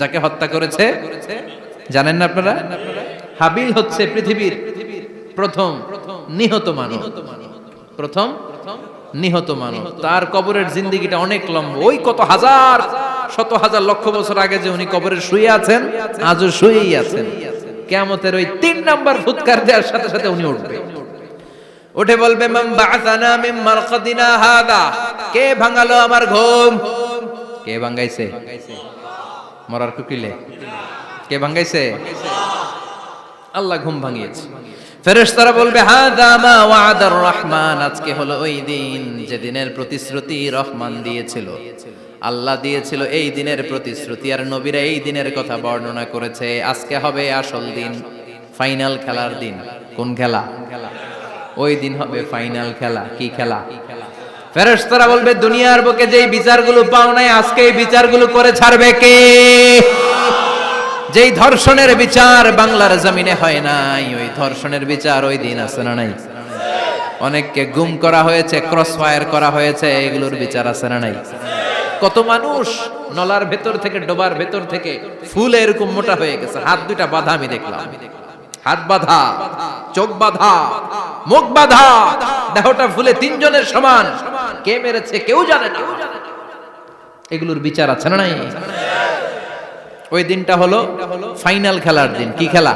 যাকে হত্যা করেছে। জানেন না আপনারা? হাবিল হচ্ছে পৃথিবীর প্রথম নিহত মানব। প্রথম নিহত মানব। তার কবরের জিন্দেগিটা অনেক লম্বা। ওই কত হাজার, শত হাজার, লক্ষ বছর আগে যে উনি কবরে শুয়ে আছেন, আজও শুয়েই আছেন। কিয়ামতের ওই 3 নাম্বার ফুৎকার দেওয়ার সাথে সাথে উনি উঠবে। উঠে বলবে মান বা'আসানা মিন মারকাদিনা হাযা। কে ভাঙালো আমার ঘুম? কে ভাঙাইছে? মরার কুকিলে কে ভাঙাইছে? আল্লাহ ঘুম ভাঙিয়েছে। ফেরেশতারা বলবে হাযা মা ওয়া'আদার রহমান। আজকে হলো ওই দিন যে দিনের প্রতিশ্রুতি রহমান দিয়েছিল, আল্লাহ দিয়েছিল। এই দিনের প্রতিশ্রুতি আর নবীরা এই দিনের কথা বর্ণনা করেছে। আজকে হবে আসল দিন, ফাইনাল খেলার দিন। কোন খেলা? ওই দিন হবে ফাইনাল খেলা। কি খেলা? ফেরেশতারা বলবে দুনিয়ার বুকে যেই বিচারগুলো পাও নাই আজকে এই বিচারগুলো করে ছাড়বে কে? যেই ধর্ষণের বিচার বাংলার জমিনে হয় নাই, ওই ধর্ষণের বিচার ওই দিন আছে না নাই? অনেককে গুম করা হয়েছে, ক্রস ফায়ার করা হয়েছে, এগুলোর বিচার আছে না নাই? কত মানুষ নলার ভেতর থেকে, ডোবার ভেতর থেকে ফুলে এরকম মোটা হয়ে গেছে। হাত দুইটা বাঁধা আমি দেখলাম। হাত বাঁধা, চোখ বাঁধা, মুখ বাঁধা, দেহটা ফুলে 3 জনের সমান। কে মেরেছে কেউ জানে না। এগুলোর বিচার আছে না নাই? ওই দিনটা হলো ফাইনাল খেলার দিন। কি খেলা?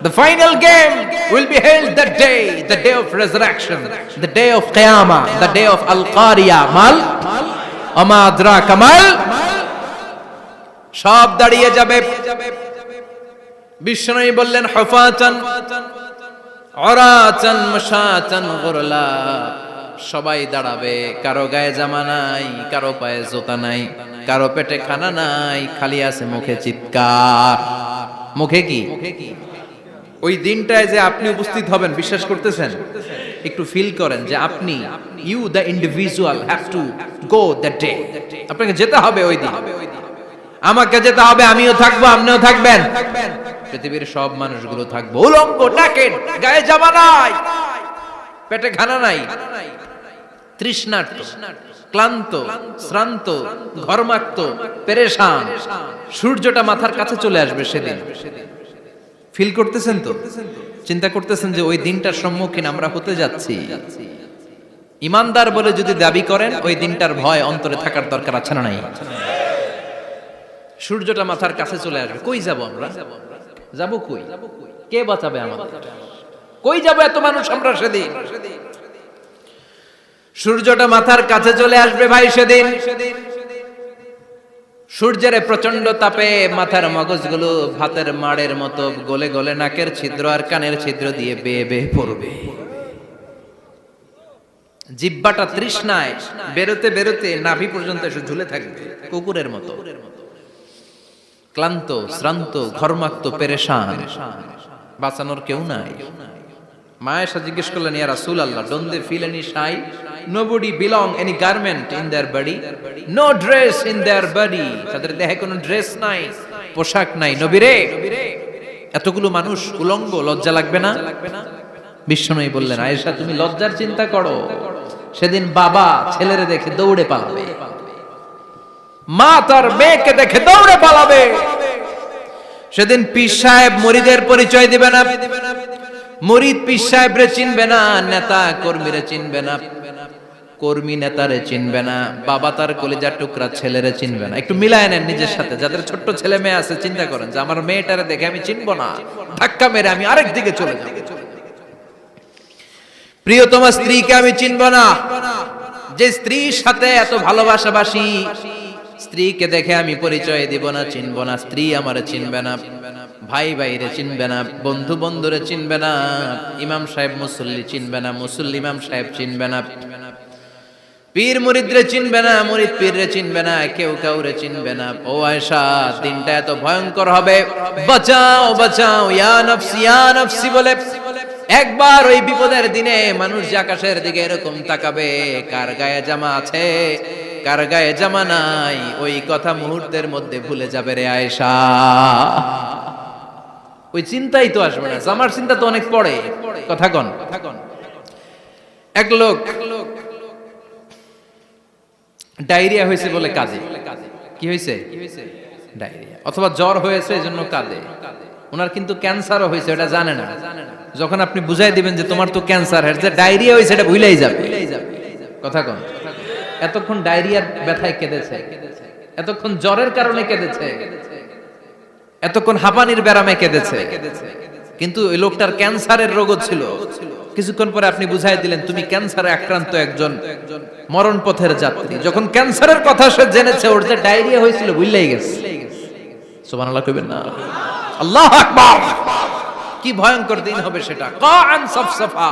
The final game will be held that day, the day of resurrection, the day of Qiyamah, the day of Al-Qari'ah. Mal আমা আদরাকা মাল। সব দাঁড়িয়ে যাবে। বিশ্বনবী বললেন হুফাতান উরাতান মাশাতান গুরলা। সবাই দাঁড়াবে, কারো গায়ে জামা নাই, কারো পায়ে জুতা নাই, কারো পেটে খানা নাই, খালি আছে মুখে চিৎকার। মুখে কি? ওই দিনটায় যে আপনি উপস্থিত হবেন, বিশ্বাস করতেছেন? একটু ফিল করেন যে আপনি, you the individual have to go that day. আপনাকে যেতে হবে ওই দিন, আমাকে যেতে হবে, আমিও থাকবো, আপনিও থাকবেন, পৃথিবীর সব মানুষগুলো থাকবো উলঙ্গ, নাকেড, গায়ে জামা নাই, পেটে খানা নাই, তৃষ্ণার্ত, ক্লান্ত, শ্রান্ত, ঘর্মাক্ত, পেরেশান। সূর্যটা মাথার কাছে চলে আসবে সেদিন। ফিল করতেছেন তো? চিন্তা করতেছেন যে ওই দিনটার সম্মুখীন আমরা হতে যাচ্ছি। ইমানদার বলে যদি দাবি করেন, ওই দিনটার ভয় অন্তরে থাকার দরকার আছে না নাই? সূর্যটা মাথার কাছে চলে আসবে, কই যাব আমরা? যাব কই? কে বাঁচাবে আমাদের? কই যাব এত মানুষ আমরা সেদিন? সূর্যটা মাথার কাছে চলে আসবে ভাই সেদিন। সূর্যের প্রচন্ড তাপে মাথার মগজগুলো ভাতের মাড়ের মতো গলে গলে নাকের ছিদ্র আর কানের ছিদ্র দিয়ে বেয়ে বেয়ে পড়বে। জিহ্বাটা তৃষ্ণায় বেরোতে বেরোতে নাভি পর্যন্ত এসে ঝুলে থাকবে কুকুরের মতো। ক্লান্ত, শ্রান্ত, ঘর্মাক্ত, পেরেশান, বাঁচানোর কেউ নাই। মায়েশা জিজ্ঞেস করলেন, ইয়া রাসূলুল্লাহ, don't they feel any shy? Nobody belong any garment in their body, no dress in their body. তাদের দেহে কোনো ড্রেস নাই, পোশাক নাই। নবী রে, এতগুলো মানুষ উলঙ্গ, লজ্জা লাগবে না? বিশ্বনবী বললেন, আয়েশা তুমি লজ্জার চিন্তা করো, সেদিন বাবা ছেলেরে দেখে দৌড়ে পালাবে, মা তার মেয়েকে দেখে দৌড়ে পালাবে। সেদিন পীর সাহেব মুরিদের পরিচয় দিবে না, মুরিদ পীর সাহেবরে চিনবে না, নেতা কর্মীরে চিনবে না, কর্মী নেতারে চিনবে না, বাবা তার কলিজার টুকরা ছেলেরে চিনবে না। একটু মিলায় নেন নিজের সাথে। যাদের ছোট্ট ছেলে মেয়ে আছে, চিন্তা করেন যে আমার মেয়েটারে দেখে আমি চিনবো না, ধাক্কা মেরে আমি আরেক দিকে চলে যাব। প্রিয়তমা স্ত্রীকে আমি চিনবো না, যে স্ত্রীর সাথে এত ভালোবাসাবাসি, স্ত্রীকে দেখে আমি পরিচয় দিব না, চিনবো না। স্ত্রী আমারে চিনবে না, ভাই ভাইরে চিনবে না, বন্ধু বন্ধুরে চিনবে না, ইমাম সাহেব মুসল্লি চিনবে না, মুসল্লি ইমাম সাহেব চিনবে না, পীর মুরিদরে চিনবে না, মুরিদ পীররে চিনবে না, কেউ কাউরে চিনবে না। ও আয়েশা, দিনটা এত ভয়ঙ্কর হবে, বাঁচাও বাঁচাও, ইয়া নফসি ইয়া নফসি বলে একবার ওই বিপদের দিনে মানুষ যে আকাশের দিকে এরকম তাকাবে, কার গায়ে জামা আছে কার গায়ে জামা নাই, ওই কথা মুহূর্তের মধ্যে ভুলে যাবে রে আয়েশা। ওই চিন্তাই তো আসবে না, জামার চিন্তা তো অনেক পরে। কথা কন। এক লোক ডায়রিয়া হয়েছে বলে কাঁদে। কি হয়েছে? ডায়রিয়া, অথবা জ্বর হয়েছে এজন্য কাঁদে। ওনার কিন্তু ক্যান্সারও হয়েছে, এটা জানে না। যখন আপনি বুঝাই দিবেন যে তোমার তো ক্যান্সার, যে ডায়রিয়া হয়েছে এটা ভুলেই যাবে। কথা কন। এতক্ষণ ডায়রিয়ার ব্যথায় কেঁদেছে, এতক্ষণ জ্বরের কারণে কেঁদেছে, এতক্ষণ হাঁপানির ব্যারামে কেঁদেছে, কিন্তু ওই লোকটার ক্যান্সারের রোগও ছিল। কিছুক্ষণ পরে আপনি বুঝাই দিলেন তুমি ক্যান্সারে আক্রান্ত একজন মরণ পথের যাত্রী। যখন ক্যান্সারের কথা সে জেনেছে, ওর যে ডায়রিয়া হয়েছিল ভুলেই গেছে। সুবহানাল্লাহ কইবেন না? আল্লাহু আকবার। কি ভয়ঙ্কর দিন হবে সেটা। কাআন সাফসাফা,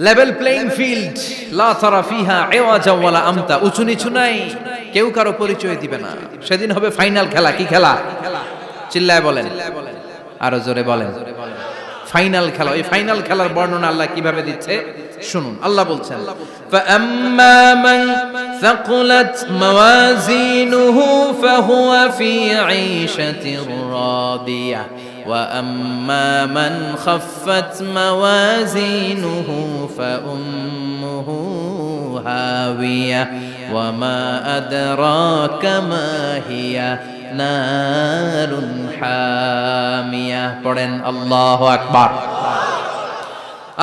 লেভেল প্লেইং ফিল্ড, লা তারা ফিহা ইওয়াজা ওয়ালা আমতা। উঁচু নিচু নাই, কেউ কারো পরিচয় দিবে না। সেদিন হবে ফাইনাল খেলা। কি খেলা? চিল্লায় বলেন, আরো জোরে বলেন। ফাইনাল খেলা। ওই ফাইনাল খেলার বর্ণনা আল্লাহ কিভাবে দিচ্ছে শুনুন। আল্লাহ বলছেন, ফাআম্মা মান সাকুলাত মাওয়াজিনুহু ফাহুয়া ফি ঈশাতির রাদিয়াহ ওয়া আম্মা মান খাফফাত মাওয়াজিনুহু ফাউম্মুহু হাওিয়া ওয়া মা আদরাকা মা হিয়া নারুন হামিয়া। পড়েন আল্লাহু আকবার।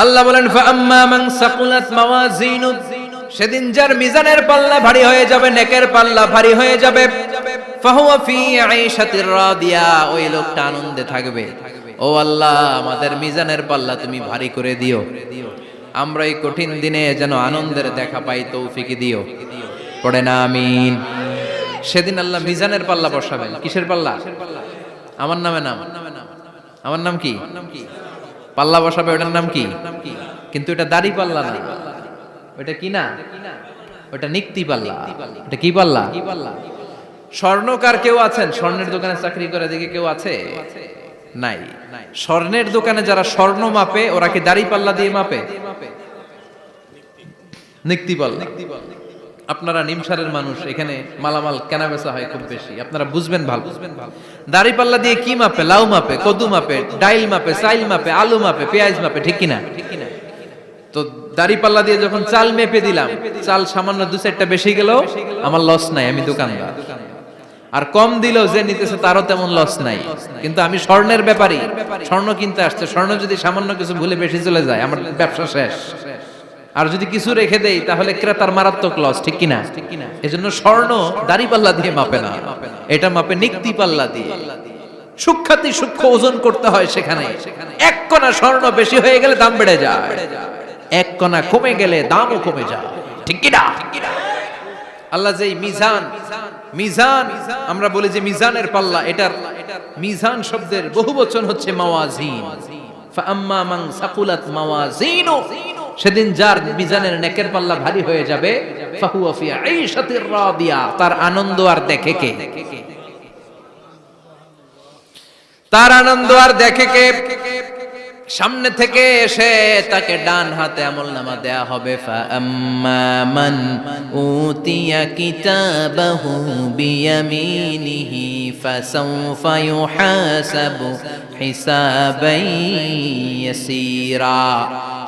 আল্লাহ বলেন, ফাআম্মা মান সাকুলাত মাওয়াজিনু, সেদিন যার মিজানের পাল্লা ভারী হয়ে যাবে, নেকের পাল্লা ভারী হয়ে যাবে, ফাহুয়া ফি ঈশাতির রাদিয়া, ওই লোকটা আনন্দে থাকবে। ও আল্লাহ, আমাদের মিজানের পাল্লা তুমি ভারী করে দিও, আমরা এই কঠিন দিনে যেন আনন্দের দেখা পাই, তৌফিক দিও। পড়েন আমিন। সেদিন আল্লাহ মিজানের পাল্লা বসাবেন। কিসের পাল্লা? আমার নামে নাম। আমার নাম কি? পাল্লা বসাবে, ওটার নাম কি? কিন্তু এটা দাড়ি পাল্লা না, ওটা কি না, ওটা নিক্তি পাল্লা। এটা কি পাল্লা? স্বর্ণকার কেউ আছেন? স্বর্ণের দোকানে চাকরি করে দেখে কেউ আছে? নাই। স্বর্ণের দোকানে যারা স্বর্ণ মাপে ওরা কি দাড়ি পাল্লা দিয়ে মাপে? নিক্তি পাল্লা। আপনারা নিমসারের মানুষ, এখানে মালামাল কেনা বেচা হয় খুব বেশি, আপনারা বুঝবেন ভালো। দাড়ি পাল্লা দিয়ে কি মাপে? লাউ মাপে, কদু মাপে, ডাইল মাপে, চাইল মাপে, আলু মাপে, পেঁয়াজ মাপে, ঠিক কিনা? তো দাড়ি পাল্লা দিয়ে যখন চাল মেপে দিলাম, চাল সামান্য 2-4টা বেশি গেল, আমার লস নাই, আমি দোকানদার। আর কম দিলেও যে নিতেছে তারও তেমন লস নাই। কিন্তু আমি স্বর্ণের ব্যাপারী, স্বর্ণ কিনতে আসছে, স্বর্ণ যদি সামান্য কিছু ভুলে বেশি চলে যায় আমার ব্যবসা শেষ। আর যদি কিছু রেখে দেই তাহলে ক্রেতার মারাত্মক লস, ঠিক কিনা? এজন্য স্বর্ণ দাড়ি পাল্লা দিয়ে মাপে না, এটা মাপে নিক্তি পাল্লা দিয়ে। সূক্ষ্মাতি সূক্ষ্ম ওজন করতে হয় সেখানে। এক কণা স্বর্ণ বেশি হয়ে গেলে দাম বেড়ে যায়, এক কণা কমে গেলে দামও কমে যায়, ঠিক কিনা? আল্লাহ যে মিজান, মিজান আমরা বলি যে মিজানের পাল্লা, এটার মিজান শব্দের বহুবচন হচ্ছে মাওয়াজিন। ফাআম্মা মান সাকুলাত মাওয়াজিনু, সেদিন যার মিজানের নেকের পাল্লা ভারী হয়ে যাবে, ফাহুয়া ফি আইশাতির রাদিয়া, তার আনন্দ আর দেখে কে? তার আনন্দ আর দেখে কে? সামনে থেকে এসে তাকে ডান হাতে আমলনামা দেয়া হবে। ফাআম্মা মান উতিয়া কিতাবাহু বিয়ামিনিহি ফাসাউফা ইউহাসাবু হিসাবান ইয়াসীরা।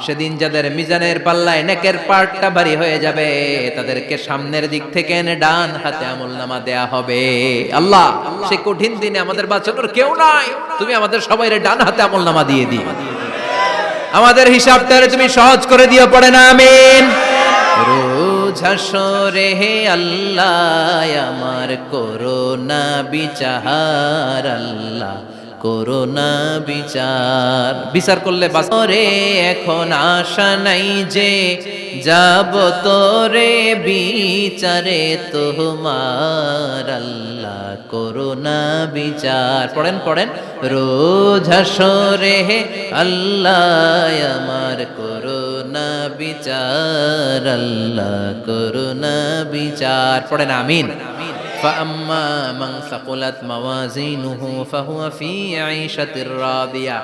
সেদিন যাদের মিজানের পাল্লায় নেকের পার্টটা ভারী হয়ে যাবে, তাদেরকে সামনের দিক থেকে এনে ডান হাতে আমলনামা দেয়া হবে। আল্লাহ, সেই কঠিন দিনে আমাদের বাঁচানোর কেউ নাই, তুমি আমাদের সবাইরে ডান হাতে আমলনামা দিয়ে দিও, আমাদের হিসাবটারে তুমি সহজ করে দিও, পড়ে না আমিন। রোজ হাসরে হে আল্লাহ আমার করোনা বিচার, আল্লাহ করোনা বিচার। বিচার করলে বাসরে এখন আশা নাই যে যাব তোরে বিচারে তোমার, আল্লাহ করোনা বিচার। পড়েন পড়েন, রোজ হাসরে হে আল্লাহ আমার করোনা বিচার, আল্লাহ করোনা বিচার। পড়েন আমিন। فأما من ثقلت موازينه فهو في عيشة راضية,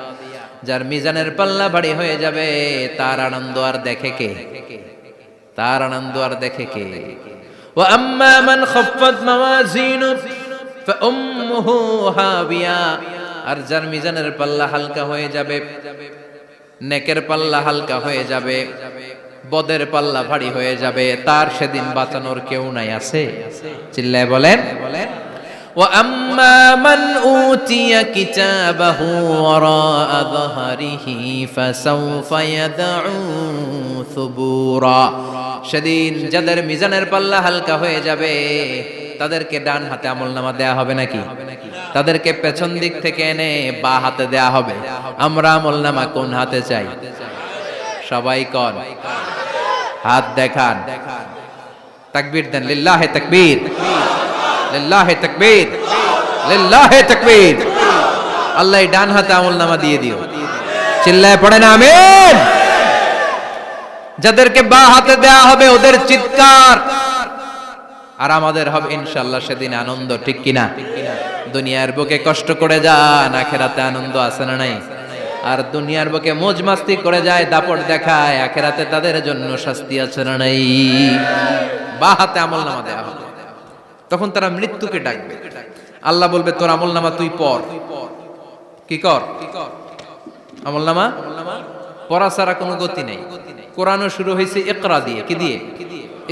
যার মিজানের পাল্লা ভারী হয়ে যাবে তার আনন্দ আর দেখে কে? তার আনন্দ আর দেখে কে? وأما من خفت موازينه فأمه هاوية, আর যার মিজানের পাল্লা হালকা হয়ে যাবে, নেকের পাল্লা হালকা হয়ে যাবে, বদের পাল্লা ভারী হয়ে যাবে, তার সেদিন বাঁচানোর কেউ নাই। আছে? চিল্লায় বলেন। وَأَمَّا مَنْ أُوتِيَ كِتَابَهُ وَرَاءَ ظَهْرِهِ فَسَوْفَ يَدْعُو ثُبُورًا, সেদিন যাদের মিজানের পাল্লা হালকা হয়ে যাবে তাদেরকে ডান হাতে আমলনামা দেয়া হবে নাকি? তাদেরকে পেছন দিক থেকে এনে বা হাতে দেয়া হবে। আমরা আমলনামা কোন হাতে চাই? সবাই কোন হাত দেখান, তাকবীর দেন, লিল্লাহে তাকবীর, লিল্লাহে তাকবীর, লিল্লাহে তাকবীর। আল্লাহ ডান হাতে আমলনামা দিয়ে দিও, চিল্লায় পড়েন আমিন। যাদেরকে বা হাতে দেয়া হবে ওদের চিৎকার, আর আমাদের হবে ইনশাআল্লাহ সেদিন আনন্দ, ঠিক কিনা? দুনিয়ার বুকে কষ্ট করে যান, আখিরাতে আনন্দ আছে না নাই? আর দুনিয়ার বুকে মौज মাস্তি করে যায়, দাপট দেখায়, আখিরাতে তাদের জন্য শাস্তি আছে না নাই? বা হাতে আমলনামা দেয়া হবে, তখন তারা মৃত্যুকে ডাকবে। আল্লাহ বলবে তোর আমলনামা তুই পড়। কি কর? আমলনামা পড়া ছাড়া কোনো গতি নেই। কোরআনও শুরু হয়েছে ইকরা দিয়ে। কি দিয়ে?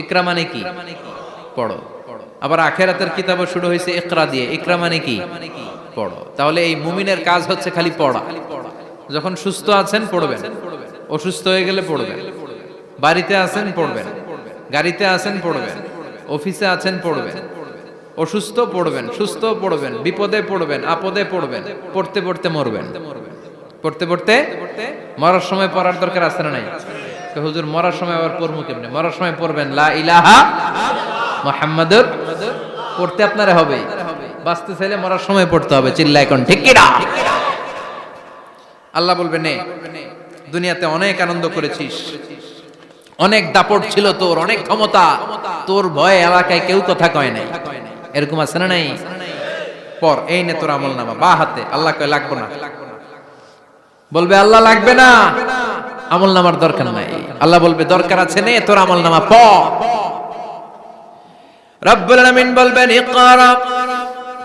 ইকরা মানে কি? পড়ো। আবার আখিরাতের কিতাবও শুরু হয়েছে ইকরা দিয়ে। ইকরা মানে কি? পড়ো। তাহলে এই মুমিনের কাজ হচ্ছে খালি পড়া। যখন সুস্থ আছেন পড়বেন, অসুস্থ হয়ে গেলে পড়বেন, বাড়িতে আছেন পড়বেন, গাড়িতে আছেন পড়বেন, অফিসে আছেন পড়বেন, অসুস্থ পড়বেন, সুস্থ পড়বেন, বিপদে পড়বেন, আপদে পড়বেন, পড়তে পড়তে মরবেন, পড়তে পড়তে মরার সময় পড়ার দরকার আছে না নাই? হুজুর মরার সময় আবার পড়বো কেমনে? মরার সময় পড়বেন লা ইলাহা মুহাম্মাদুর, পড়তে আপনারে হবে। বাঁচতে চাইলে মরার সময় পড়তে হবে, চিল্লা এখন ঠিক কিনা? আল্লাহ বলবে নে দুনিয়াতে অনেক আনন্দ করেছিস, অনেক দাপট ছিল তোর, অনেক ক্ষমতা, তোর ভয়ে এলাকায় কেউ কথা কয় নাই, এরকম আছে না নাই? পর এই নে তোর আমলনামা, বা হাতে। আল্লাহ কয় লাগবে না। বলবে আল্লাহ লাগবে না, আমলনামার দরকার নাই। আল্লাহ বলবে দরকার আছে, নে তোর আমলনামা পড়। রব্বুল আলামিন বলবেন ইকরা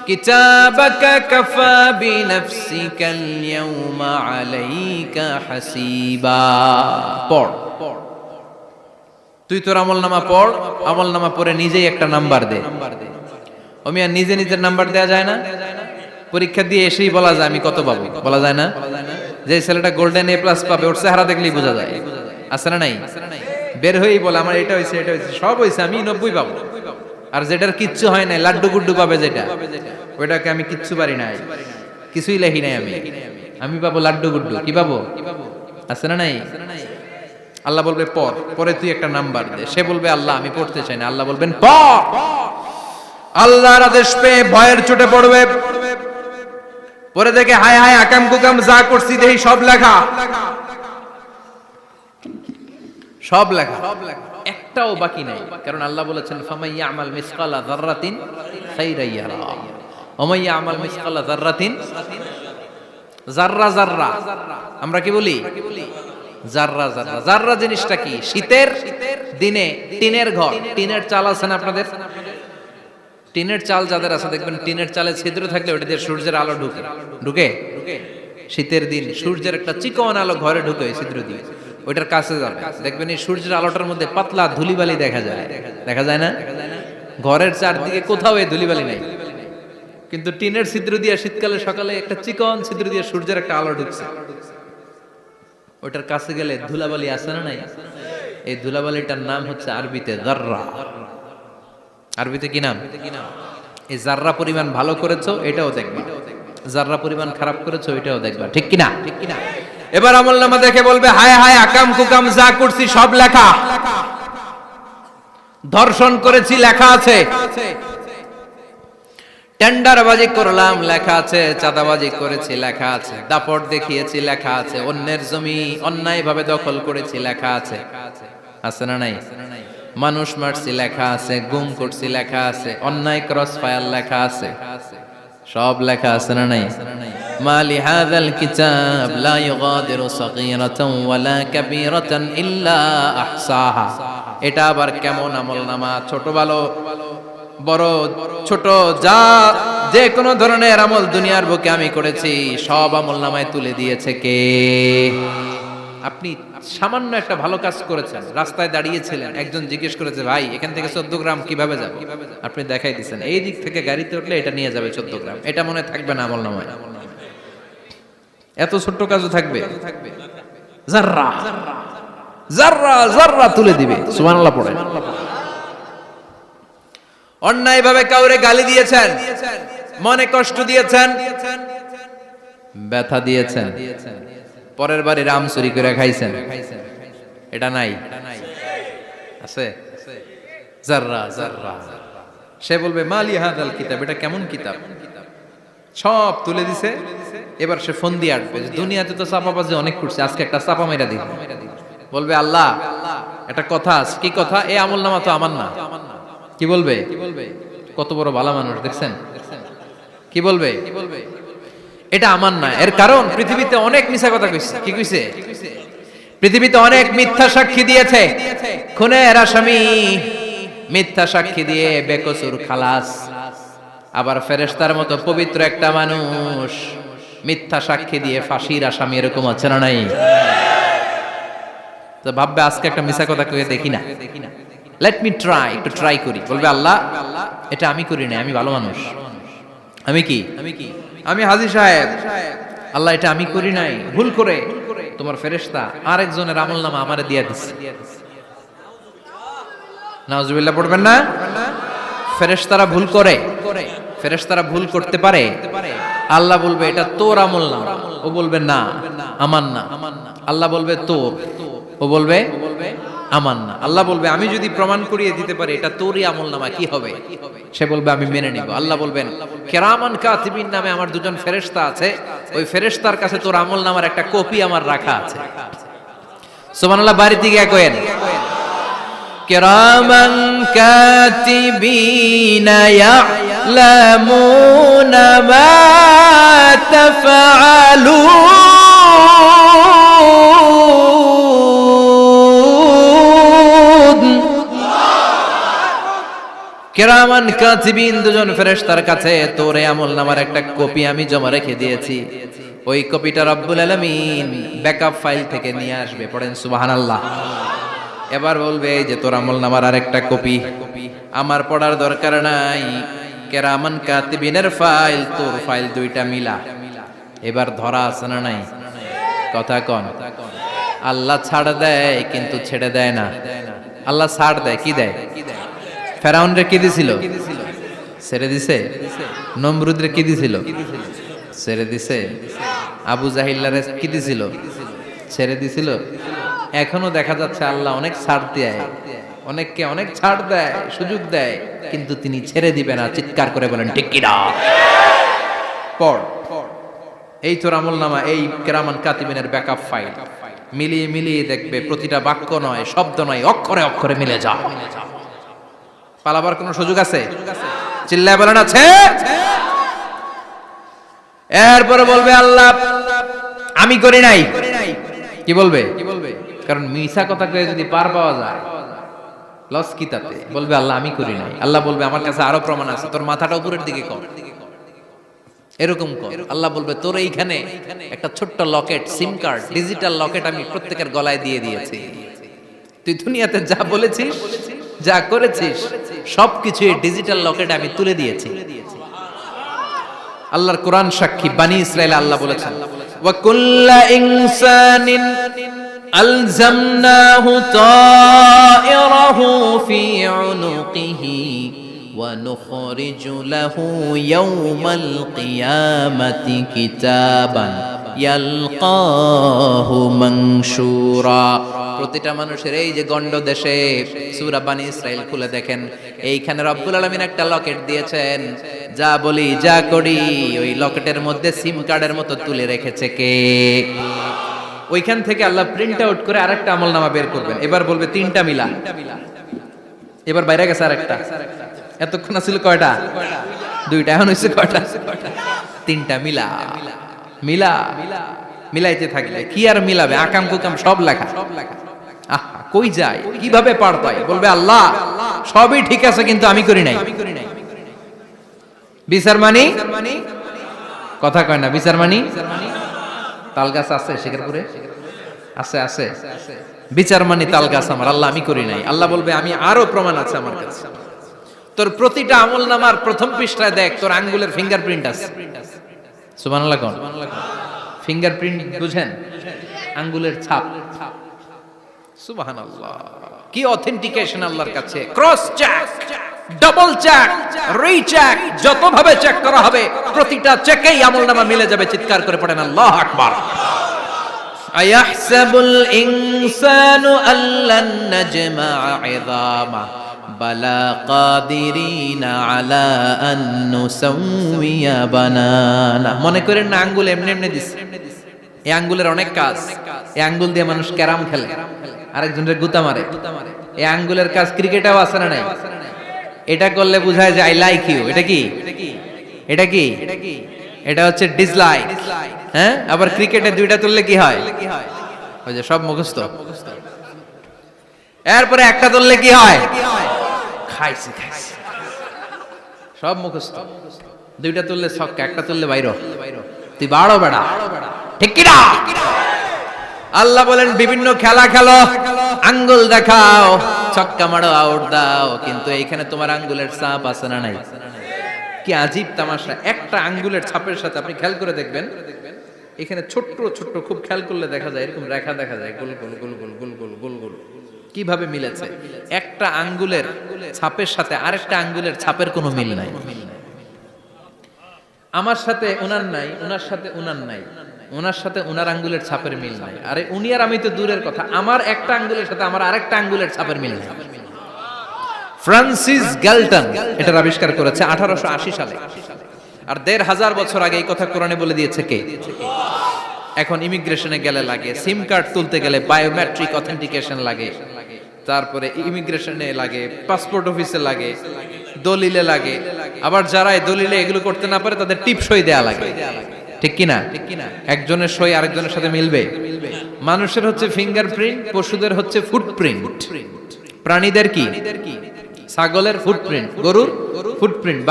কিতাবাকা কাফা বিনাফসিকাল ইয়াউমা আলাইকা হাসিবা। পড়, তুই তোর আমলনামা পড়, আমলনামা পড়ে নিজেই একটা নাম্বার দে। ও মিয়া, নিজে নিজের নাম্বার দেয়া যায় না? পরীক্ষা দিয়ে এসেই বলা যায় আমি কত পাবো, বলা যায় না? যে ছেলেটা গোল্ডেন এ প্লাস পাবে ওর চেহারা দেখলেই বোঝা যায়, আছে না নাই? বের হয়েই বলে আমার এটা হয়েছে, এটা হয়েছে, সব হয়েছে, আমি 90 পাবো। আর যেটার কিচ্ছু হয় নাই, লাড্ডু গুড্ডু পাবে যেটা, ওইটাকে আমি কিচ্ছু পারি নাই, কিছুই লেখি নাই, আমি পাবো লাড্ডু গুড্ডু। কি পাবো? আছে না নাই? আল্লাহ বলবে পড়, পরে তুই একটা নাম্বার দে। সে বলবে আল্লাহ আমি পড়তে চাই না। আল্লাহ বলবেন পড়। আল্লাহর আদেশ পেয়ে ভয়ের চোটে পড়বে, পরে দেখে হায় হায় আকাম কুকাম যা করছি দেখি সব লেখা, সব লেখা, একটাও বাকি নাই। কারণ আল্লাহ বলেছেন ফামাই ইয়ামাল মিসকালা যাররাতিন খাইরান ইয়ারা ওয়া মান ইয়ামাল মিসকালা যাররাতিন, যাররা যাররা আমরা কি বলি? যাররা যাররা। যাররা জিনিসটা কি? শীতের দিনে টিনের ঘর, টিনের চাল আছে না আপনাদের? টিনের চাল যাদের আছে দেখবেন টিনের চালে ছিদ্র থাকলে ওটা দিয়ে সূর্যের আলো ঢুকে ঢুকে শীতের দিন সূর্যের একটা চিকন আলো ঘরে ঢুকে ওই ছিদ্র দিয়ে, ওইটার কাছে যাবে দেখবেন এই সূর্যের আলোটার মধ্যে পাতলা ধুলিবালি দেখা যায়, দেখা যায় না? ঘরের চারদিকে কোথাও এই ধুলিবালি নাই, কিন্তু টিনের ছিদ্র দিয়ে শীতকালে সকালে একটা চিকন ছিদ্র দিয়ে সূর্যের একটা আলো ঢুকছে, ওইটার কাছে গেলে ধুলাবালি আছে না নাই? এই ধুলাবালিটার নাম হচ্ছে আরবিতে যাররা। আরবিতে কি নাম? এই যাররা পরিমাণ ভালো করেছো এটাও দেখবা, যাররা পরিমাণ খারাপ করেছো এটাও দেখবা, ঠিক কিনা? ঠিক কিনা? এবার আমলনামা দেখে বলবে হায় হায় আকাম কুকাম যা করছি সব লেখা, ধর্ষণ করেছি লেখা আছে, টেন্ডারবাজি করলাম লেখা আছে, চাঁদাবাজি করেছি লেখা আছে, দাপট দেখিয়েছি লেখা আছে, অন্যের জমি অন্যায়ভাবে দখল করেছি লেখা আছে, আছে না নাই? মানুষ মারছি লেখা আছে, গুম করছি লেখা আছে, অন্যায় ক্রস ফায়ার লেখা আছে, সব লেখা আছে না নাই? মালি হাযাল কিতাব লা ইউগাদিরু সাগীরাতান ওয়ালা কাবীরাতান ইল্লা আহসাহা। এটা আবার কেমন আমলনামা? ছোট ভালো বড় ছোট যা যে কোনো ধরনের আমল দুনিয়ার বুকে আমি করেছি সব আমলনামায় তুলে দিয়েছে কে? আপনি সামান্য একটা ভালো কাজ করেছেন, রাস্তায় দাঁড়িয়েছিলেন, একজন জিজ্ঞেস করেছে ভাই এখান থেকে 14 গ্রাম কিভাবে যাবে, আপনি দেখাই দিচ্ছেন এই দিক থেকে গাড়িতে উঠলে এটা নিয়ে যাবে 14 গ্রাম, এটা মনে থাকবে না আমলনামায়? এত ছোট্ট কাজও থাকবে? যাররা যাররা যাররা তুলে দিবে। সুবহানাল্লাহ পড়েন। অন্যায় ভাবে কাউরে গালি দিয়েছেন, মনে কষ্ট দিয়েছেন, ব্যথা দিয়েছেন, পরের বাড়ি রাম চুরি করে খাইছেন, এটা নাই? আছে? যাররা যাররা। সে বলবে মালি হাযাল কিতাব, এটা কেমন কিতাব? সব তুলে দিছে। এবার সে ফোন দিয়ে আসবে, দুনিয়াতে তো চাপাবাজি অনেক করছে, আজকে একটা চাপা মেরা দিই। বলবে আল্লাহ একটা কথা আছে। কি কথা? এই আমলনামা তো আমার না। কি বলবে? কত বড় ভালো মানুষ দেখছেন? কি বলবে? এটা আমার না। এর কারণ পৃথিবীতে অনেক মিথ্যা কথা কইছে। কি কইছে? পৃথিবীতে অনেক মিথ্যা সাক্ষী দিয়েছে, খুনের আসামি মিথ্যা সাক্ষী দিয়ে বেকসুর খালাস। আবার ফেরেশতার মতো পবিত্র একটা মানুষ মিথ্যা সাক্ষী দিয়ে ফাঁসির আসামি, এরকম আছে না নাই? তো ভাববে আজকে একটা মিথ্যা কথা কয়ে দেখি না, লেট মি ট্রাই, একটু ট্রাই করি। বলবে আল্লাহ এটা আমি করি না, আমি ভালো মানুষ, আমি কি আমি হাজী সাহেব, আল্লাহ এটা আমি করি নাই, ভুল করে তোমার ফেরেশতা আরেকজনের আমলনামা আমারে দিয়ে দিচ্ছে। নাউজুবিল্লাহ পড়বেন না? ফেরেশতারা ভুল করে, ফেরেশতারা ভুল করতে পারে। আল্লাহ বলবে এটা তোর আমলনামা, ও বলবে না আমার না। আল্লাহ বলবে তোর, ও বলবে আমার না। আল্লাহ বলবে আমি যদি প্রমাণ করিয়ে দিতে পারি এটা তোরই আমলনামা, কি হবে? সে বলবে আমি মেনে নিব। আল্লাহ বলবেন কিরামান কাতিবিন নামে আমার দুজন ফেরেশতা আছে, ওই ফেরেশতার কাছে তোর আমলনামার একটা কপি আমার রাখা আছে, সুবহানাল্লাহ বাড়িতে গিয়া কইেন কিরামান কাতিবিনা ইয়ালামুনা মা তাফআলুন। কিরামান কাতিবিন দুজন ফেরেশতার কাছে তোর আমলনামার একটা কপি আমি জমা রেখে দিয়েছি, ওই কপিটা রব্বুল আলামিন ব্যাকআপ ফাইল থেকে নিয়ে আসবে। পড়েন সুবহানাল্লাহ। এবার বলবে এই যে তোর আমলনামার আরেকটা কপি আমার পড়ার দরকার নাই, কিরামান কাতিবিনের ফাইল তোর ফাইল দুইটা মিলা। এবার ধরা আছে না নাই? কথা কন। আল্লাহ ছাড় দেয় কিন্তু ছেড়ে দেয় না। আল্লাহ ছাড় দেয়, কি দেয়? ফেরাউনরে কি দিছিল? ছেড়ে দিছে। নমরুদরে কি দিছিল? ছেড়ে দিছে। আবু জাহিল্লারে কি দিছিল? ছেড়ে দিছিল। এখনো দেখা যাচ্ছে আল্লাহ অনেক ছাড় দেয়, অনেককে অনেক ছাড় দেয়, সুযোগ দেয়, কিন্তু তিনি ছেড়ে দিবে না। চিৎকার করে বলেন ঠিক কি না? পড়, এই তোর আমলনামা, এই কিরামান কাতিবিনের ব্যাকআপ ফাইল মিলিয়ে মিলিয়ে দেখবে প্রতিটা বাক্য নয়, শব্দ নয়, অক্ষরে অক্ষরে মিলে যা। পালাবার কোনো সুযোগ আছে? চিল্লায় বলেন আছে। এরপরে বলবে আল্লাহ আমি করি নাই। কি বলবে? কারণ মিছা কথা কয়ে যদি পার পাওয়া যায় লস কি তাতে? বলবে আল্লাহ আমি করি নাই। আল্লাহ বলবে আমার কাছে আরো প্রমাণ আছে, তোর মাথাটা উপরের দিকে কর, এরকম কর। আল্লাহ বলবে তোর এইখানে একটা ছোট্ট লকেট, সিম কার্ড, ডিজিটাল লকেট আমি প্রত্যেকের গলায় দিয়ে দিয়েছি। তুই দুনিয়াতে যা বলেছিস, যা করেছিস, সবকিছু এই ডিজিটাল লকেটে আমি তুলে দিয়েছি। আল্লাহর কোরআন সাক্ষী, বানি ইসরাইল আল্লাহ বলেছেন ওয়া কুল্লা ইনসানিন আলজামনাহু তায়রাহু ফি উনুকিহি ওয়া নুখরিজু লাহু ইয়াওমাল কিয়ামাতি কিতাবান ইয়ালকাহু মানশুরা। প্রতিটা মানুষের এই যে গন্ড দেশে সূরা বানি ইসরাইল খুলে দেখেন, এইখানে রব্বুল আলামিন একটা লকেট দিয়েছেন। যা বলি যা করি ওই লকেটের মধ্যে সিম কার্ডের মতো তুলে রেখেছে কে? ওইখান থেকে আল্লাহ প্রিন্ট আউট করে আরেকটা আমলনামা বের করবেন। এবার বলবে তিনটা মিলা। এবার বাইরে গেছে আরেকটা। এতক্ষণ ছিল কয়টা? দুইটা। এখন হইছে কয়টা? তিনটা মিলা। মিলা মিলাইতে থাকলে কি আর মিলাবে? আকাম কুকাম সব লেখা। আহা, কই যায়, কিভাবে পার পায়? বলবে আল্লাহ সবই ঠিক আছে কিন্তু আমি করি নাই। বিচার মানি কথা কয় না। বিচার মানি তাল গাছ আছে শেখরপুরে? আছে আছে। বিচার মানি তাল গাছ আমার। আল্লাহ আমি করি নাই। আল্লাহ বলবে আমি আরো প্রমাণ আছে আমার কাছে। তোর প্রতিটা আমলনামার প্রথম পৃষ্ঠায় দেখ তোর আঙ্গুলের ফিঙ্গারপ্রিন্ট আছে। সুবহানাল্লাহ কোন? ফিঙ্গারপ্রিন্ট বুঝেন? আঙ্গুলের ছাপ। সুবহানাল্লাহ, কি অথেন্টিকেশন আল্লাহর কাছে। Cross check, double check, recheck, যতভাবে চেক করা হবে প্রতিটা চেকেই আমলনামা মিলে যাবে। চিৎকার করে পড়েন আল্লাহু আকবার। আয়াহসাবুল ইনসানু আল্লান নাজমা'a 'ইযামা বালা কাদিরিনা আলা আন নুসাউইয়া বানানা। মনে করেন না আঙ্গুল এমনি এমনি দিছে। এই আঙ্গুলের অনেক কাজ। এই আঙ্গুল দিয়ে মানুষ ক্যারাম খেলে, আরেকজনের গুতা মারে। এই আঙ্গুলের কাজ ক্রিকেটেও আছে না নাই? এটা করলে বোঝায় যে আই লাইক ইউ। এটা কি? এটা কি? এটা হচ্ছে ডিসলাইক। হ্যাঁ, আবার ক্রিকেটে দুইটা তুললে কি হয়? ওই যে সব মুখস্থ। এরপরে একটা তুললে কি হয়? খাইছে খাইছে, সব মুখস্থ। দুইটা তুললে ছক্কা, একটা তুললে বাইরো। তুই বাড়ো বেড়া, ঠিক কি না? আল্লাহ বলেন বিভিন্ন খেলা খেলো, আঙ্গুল দেখাও, ছক্কা মারো, আউট দাও, কিন্তু এইখানে তোমার আঙ্গুলের ছাপ আছে না নাই? কি আজীব তামাশা! একটা আঙ্গুলের ছাপের সাথে আপনি খেয়াল করে দেখবেন, এখানে ছোট্ট ছোট্ট, খুব খেয়াল করলে দেখা যায় এরকম রেখা দেখা যায়, গোল গোল গোল গোল গোল গোল গোল গোল। কিভাবে মিলেছে? একটা আঙ্গুলের ছাপের সাথে আরেকটা আঙ্গুলের ছাপের কোনো মিল নাই। আমার সাথে ওনার নাই, ওনার সাথে ওনার নাই, ওনার সাথে ওনার আঙ্গুলের ছাপের মিল নাই। আরে উনি আর আমি তো দূরের কথা, আমার একটা আঙ্গুলের সাথে আমার আরেকটা আঙ্গুলের ছাপের মিল নাই। ফ্রান্সিস গ্যালটন এটার আবিষ্কার করেছে 1880 সালে। আর 1500 বছর আগে এই কথা কোরআনে বলে দিয়েছে কে? এখন ইমিগ্রেশনে গেলে লাগে, সিম কার্ড তুলতে গেলে বায়োমেট্রিক অথেন্টিকেশন লাগে, তারপরে ইমিগ্রেশনে লাগে, পাসপোর্ট অফিসে লাগে, দলিলে লাগে, আবার যারা এই দলিলে এগুলো করতে না পারে তাদের টিপ সই দেয়া লাগে, ঠিক কি না? একজনের সই আরেকজনের সাথে মিলবে? মানুষের হচ্ছে ফিঙ্গারপ্রিন্ট, পশুদের হচ্ছে ফুটপ্রিন্ট, প্রাণীদের কি? ছাগলের ফুটপ্রিন্ট, গরুর ফুটপ্রিন্ট,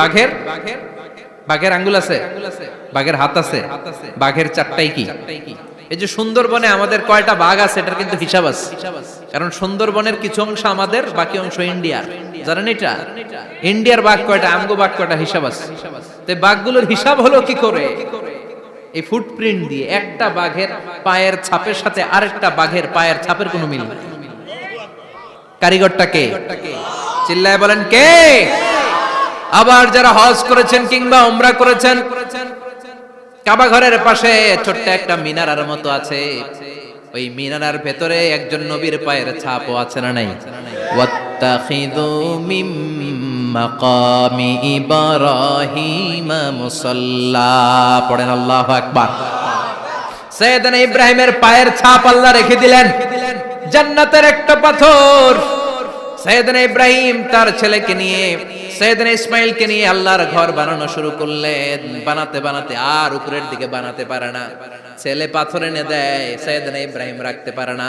বাঘের আঙ্গুল আছে, বাঘের হাত আছে, বাঘের চারটাই কি? এই যে সুন্দরবনে আমাদের কয়টা বাঘ আছে এটার কিন্তু হিসাব আছে, কারণ সুন্দরবনের কিছু অংশ আমাদের, বাকি অংশ ইন্ডিয়ার। জানেন এটা? ইন্ডিয়ার বাঘ কয়টা, আমগো বাঘ কয়টা, হিসাব আছে। তো বাঘগুলোর হিসাব হলো কি করে? এই ফুটপ্রিন্ট দিয়ে। একটা বাঘের পায়ের ছাপের সাথে আরেকটা বাঘের পায়ের ছাপের কোনো মিল নেই। কারিগরটা কে? চিল্লায় বলেন কে? আবার যারা হজ করেছেন কিংবা উমরা করেছেন, কাবা ঘরের পাশে ছোট্ট একটা মিনারার মতো আছে, ওই মিনারার ভেতরে একজন নবীর পায়ের ছাপও আছে না নাই? ওয়াত্তাখিযু মিম মাকামি ইব্রাহিম মুসাল্লা, পড়েন আল্লাহু আকবার। সাইয়েদনা ইব্রাহিমের পায়ের ছাপ আল্লাহ রেখে দিলেন জান্নাতের একটা পাথর। সাইয়েদনা ইব্রাহিম তার ছেলেকে নিয়ে, সাইয়েদনা ইসমাইলকে নিয়ে আল্লাহর ঘর বানানো শুরু করলেন। বানাতে বানাতে আর উপরের দিকে বানাতে পারে না, ছেলে পাথর এনে দেয়, সাইয়েদনা ইব্রাহিম রাখতে পারে না।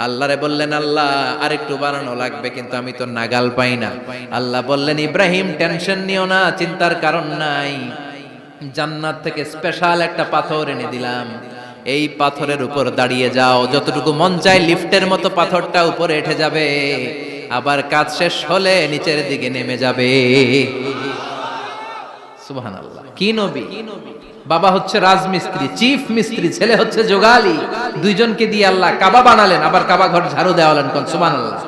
আল্লাহরে বললেন, আল্লাহ আরেকটু বানানো লাগবে, কিন্তু আমি তো নাগাল পাই না। আল্লাহ বললেন, ইব্রাহিম টেনশন নিও না, চিন্তার কারণ নাই, জান্নাত থেকে স্পেশাল একটা পাথর এনে দিলাম, এই পাথরের উপর দাঁড়িয়ে যাও, যতটুকু মন চায় লিফটের মতো পাথরটা উপরে উঠে যাবে, আবার কাজ শেষ হলে নিচের দিকে নেমে যাবে। সুবহানাল্লাহ। কি নবী! বাবা হচ্ছে রাজমিস্ত্রি, চিফ মিস্ত্রি, ছেলে হচ্ছে যোগালী, দুইজনকে দিয়ে আল্লাহ কাবা বানালেন, আবার কাবা ঘর ঝাড়ু দেওয়ালেন। কোন সুবহানাল্লাহ।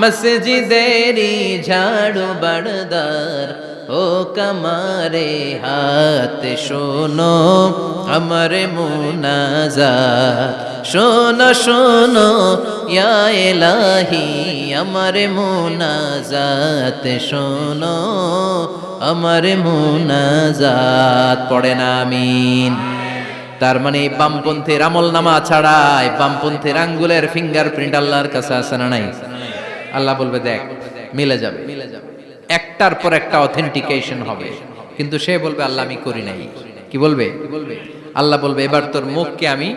মসজিদেরি ঝাড়ু বারদার ও কমারে হাত, শোনো আমার মুনাজাত, শোনো শোনো ইয়া ইলাহি আমার মুনাজাত, শোনো আমার মুনাজাত, পড়েন আমিন। তার মানে বামপন্থীর আমল নামা ছাড়াই বামপন্থীর আঙ্গুলের ফিঙ্গারপ্রিন্ট আল্লাহর কাছে আছে না নাই? আল্লাহ বলবে দেখ মিলে যাবে, একটার পর একটা অথেন্টিকেশন হবে, কিন্তু সে বলবে আল্লাহ আমি করি নাই। কি বলবে? আল্লাহ বলবে এবার তোর মুখকে আমি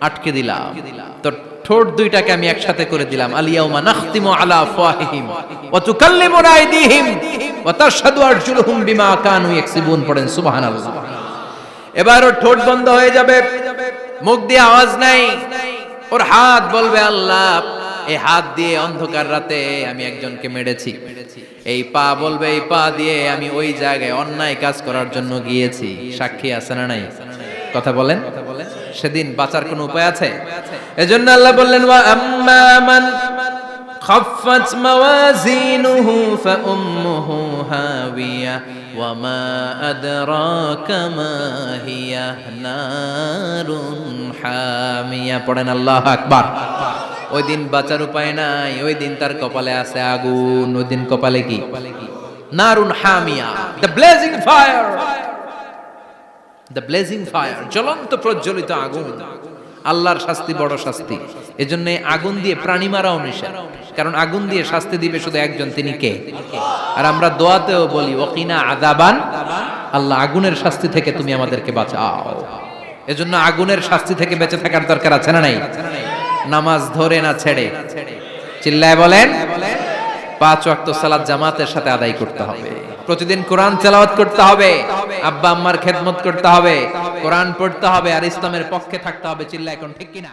আটকে দিলাম, তোর ঠোঁট দুইটাকে আমি একসাথে করে দিলাম। আলিয়াউমা নাখতিমু আলা আফওয়াহিহিম ওয়া তুকাল্লিমুনা আইদিহিম ওয়া তাশহাদু আরজুলুহুম বিমা কানু ইয়াকসিবুন, পড়েন সুবহানাল্লাহ। এবার ওর ঠোঁট বন্ধ হয়ে যাবে, মুখ দিয়ে আওয়াজ নাই, ওর হাত বলবে আল্লাহ এই হাত দিয়ে অন্ধকার রাতে আমি একজনকে মেরেছি, এই পা বলবে এই পা দিয়ে আমি ওই জায়গায় অন্যায় কাজ করার জন্য গিয়েছি। সাক্ষী আছে না নাই? কথা বলেন। সেদিন বাঁচার কোনো উপায় আছে? এজন্য আল্লাহ বললেন, ওয়া আম্মা মান খাফফাত মাওয়াজিনুহু ফাউম্মুহু হাবিয়া ওয়া মা আদরাকা মা হিয়া নারুন হামিয়া, পড়েন আল্লাহু আকবার। ওই দিন বাঁচার উপায় নাই, ওই দিন তার কপালে আছে আগুন। ওই দিন কপালে কি? নারুন হামিয়া, the blazing fire, the blazing fire, জ্বলন্ত প্রজ্বলিত আগুন। আল্লাহর শাস্তি বড় শাস্তি। এজন্য আগুন দিয়ে প্রাণী মারাও নিষেধ, কারণ আগুন দিয়ে শাস্তি দিবে শুধু একজন, তিনি কে? আর আমরা দোয়াতেও বলি ওয়াকিনা আযাবান, আল্লাহ আগুনের শাস্তি থেকে তুমি আমাদেরকে বাঁচাও। এজন্য আগুনের শাস্তি থেকে বেঁচে থাকার দরকার আছে না নাই? নামাজ ধরে না ছেড়ে, চিল্লায় বলেন, 5 ওয়াক্ত সালাত জামাতের সাথে আদায় করতে হবে, প্রতিদিন কোরআন তেলাওয়াত করতে হবে, আব্বা আম্মার খেদমত করতে হবে, কোরআন পড়তে হবে, আর ইসলামের পক্ষে থাকতে হবে। চিল্লায় এখন ঠিক কিনা?